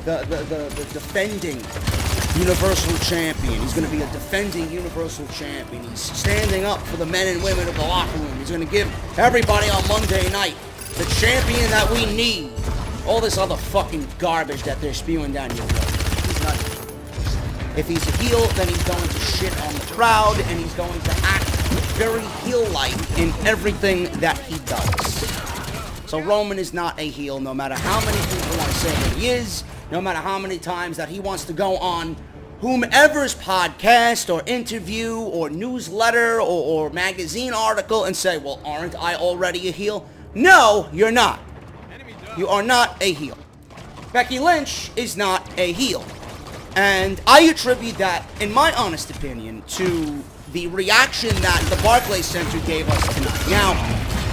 The defending Universal Champion. He's going to be a defending Universal Champion. He's standing up for the men and women of the locker room. He's going to give everybody on Monday night the champion that we need. All this other fucking garbage that they're spewing down your throat. He's not. If he's a heel, then he's going to shit on the crowd, and he's going to act very heel-like in everything that he does. So Roman is not a heel, no matter how many people want to say that he is, no matter how many times that he wants to go on whomever's podcast or interview or newsletter or magazine article and say, well, aren't I already a heel? No, you're not. You are not a heel. Becky Lynch is not a heel. And I attribute that, in my honest opinion, to the reaction that the Barclays Center gave us tonight. Now,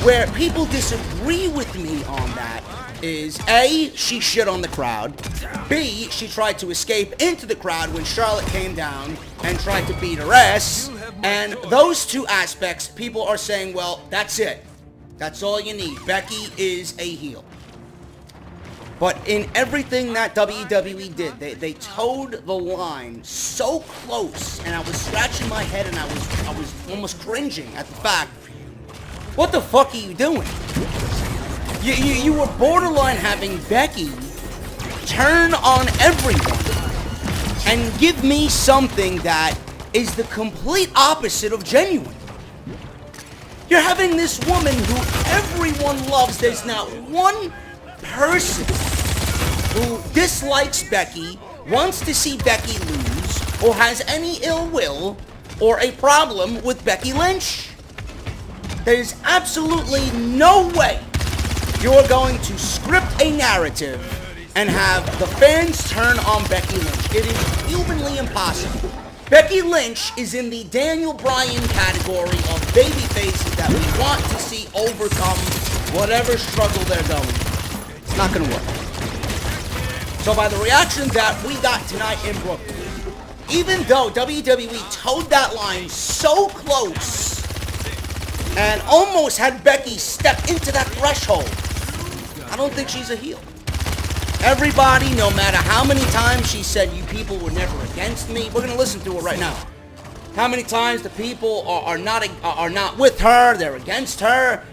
where people disagree with me on that is, A, she shit on the crowd. B, she tried to escape into the crowd when Charlotte came down and tried to beat her ass. And those two aspects, people are saying, well, that's it. That's all you need. Becky is a heel. But in everything that WWE did, they towed the line so close, and I was scratching my head and I was almost cringing at the fact, what the fuck are you doing? You were borderline having Becky turn on everyone and give me something that is the complete opposite of genuine. You're having this woman who everyone loves. There's not one person who dislikes Becky, wants to see Becky lose, or has any ill will or a problem with Becky Lynch. There's absolutely no way you're going to script a narrative and have the fans turn on Becky Lynch. It is humanly impossible. Becky Lynch is in the Daniel Bryan category of babyfaces that we want to see overcome whatever struggle they're going through. It's not going to work. So by the reaction that we got tonight in Brooklyn, even though WWE towed that line so close and almost had Becky step into that threshold, I don't think she's a heel. Everybody, no matter how many times she said you people were never against me, we're going to listen to her right now. How many times the people are not with her, they're against her.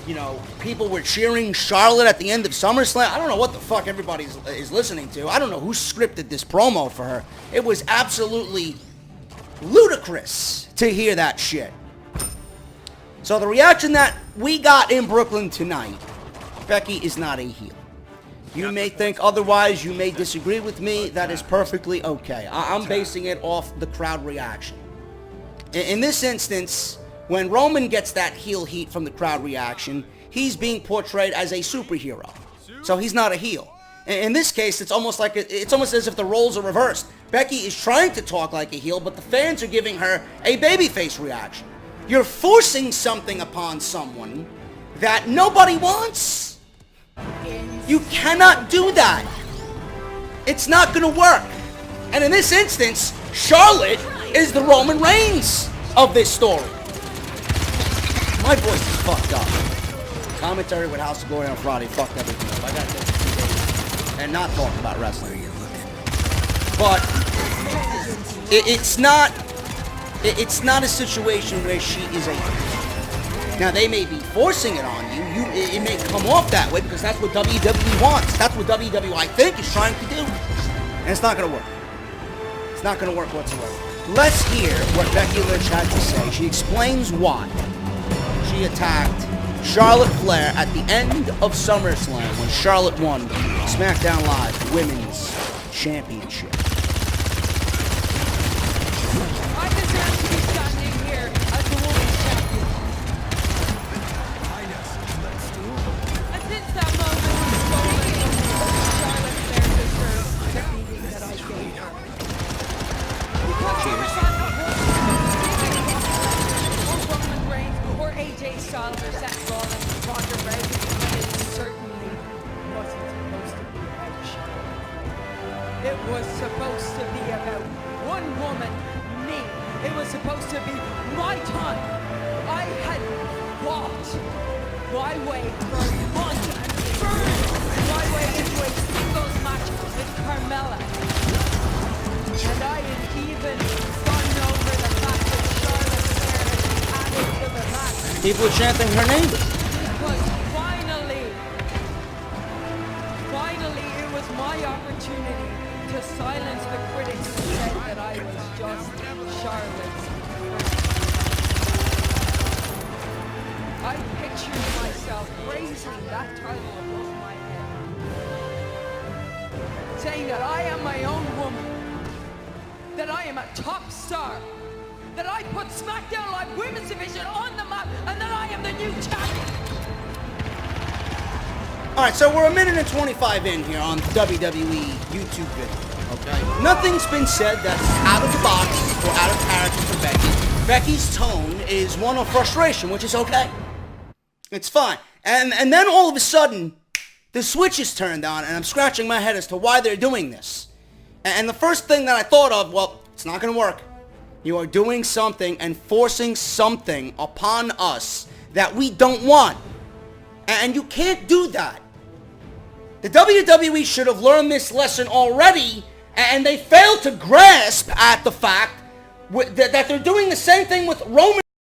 You know, people were cheering Charlotte at the end of SummerSlam. I don't know what the fuck everybody is listening to. I don't know who scripted this promo for her. It was absolutely ludicrous to hear that shit. So the reaction that we got in Brooklyn tonight, Becky is not a heel. You may think otherwise, you may disagree with me, that is perfectly okay. I'm basing it off the crowd reaction. In this instance, when Roman gets that heel heat from the crowd reaction, he's being portrayed as a superhero. So he's not a heel. In this case, it's almost as if the roles are reversed. Becky is trying to talk like a heel, but the fans are giving her a babyface reaction. You're forcing something upon someone that nobody wants. You cannot do that. It's not going to work. And in this instance, Charlotte is the Roman Reigns of this story. My voice is fucked up. Commentary with House of Glory on Friday fucked everything up. I got to take 2 days and not talk about wrestling. But it's not a situation where she is a... Now, they may be forcing it on you. It may come off that way because that's what WWE wants. That's what WWE, I think, is trying to do. And it's not going to work. It's not going to work whatsoever. Let's hear what Becky Lynch had to say. She explains why she attacked Charlotte Flair at the end of SummerSlam when Charlotte won SmackDown Live Women's Championship. I deserve to be standing here as the women's champion. And since that moment, Charlotte Flair deserves the beating that I gave her. Because or Roman Reigns, or AJ Styles, or Seth Rollins, Roger Reigns, my way for months and burned my way into a singles match with Carmella. And I had even gotten over the fact that Charlotte Flair had been added to the match. People are chanting her name. Because finally it was my opportunity to silence the critics who said that I was just Charlotte's friend. I pictured myself raising that title above my head, saying that I am my own woman, that I am a top star, that I put SmackDown Live Women's Division on the map, and that I am the new champion. All right, so we're a minute and 25 in here on WWE YouTube video, okay? Nothing's been said that's out of the box or out of character for Becky. Becky's tone is one of frustration, which is okay. It's fine. And then all of a sudden, the switch is turned on, and I'm scratching my head as to why they're doing this. And the first thing that I thought of, well, it's not going to work. You are doing something and forcing something upon us that we don't want. And you can't do that. The WWE should have learned this lesson already, and they failed to grasp at the fact that they're doing the same thing with Roman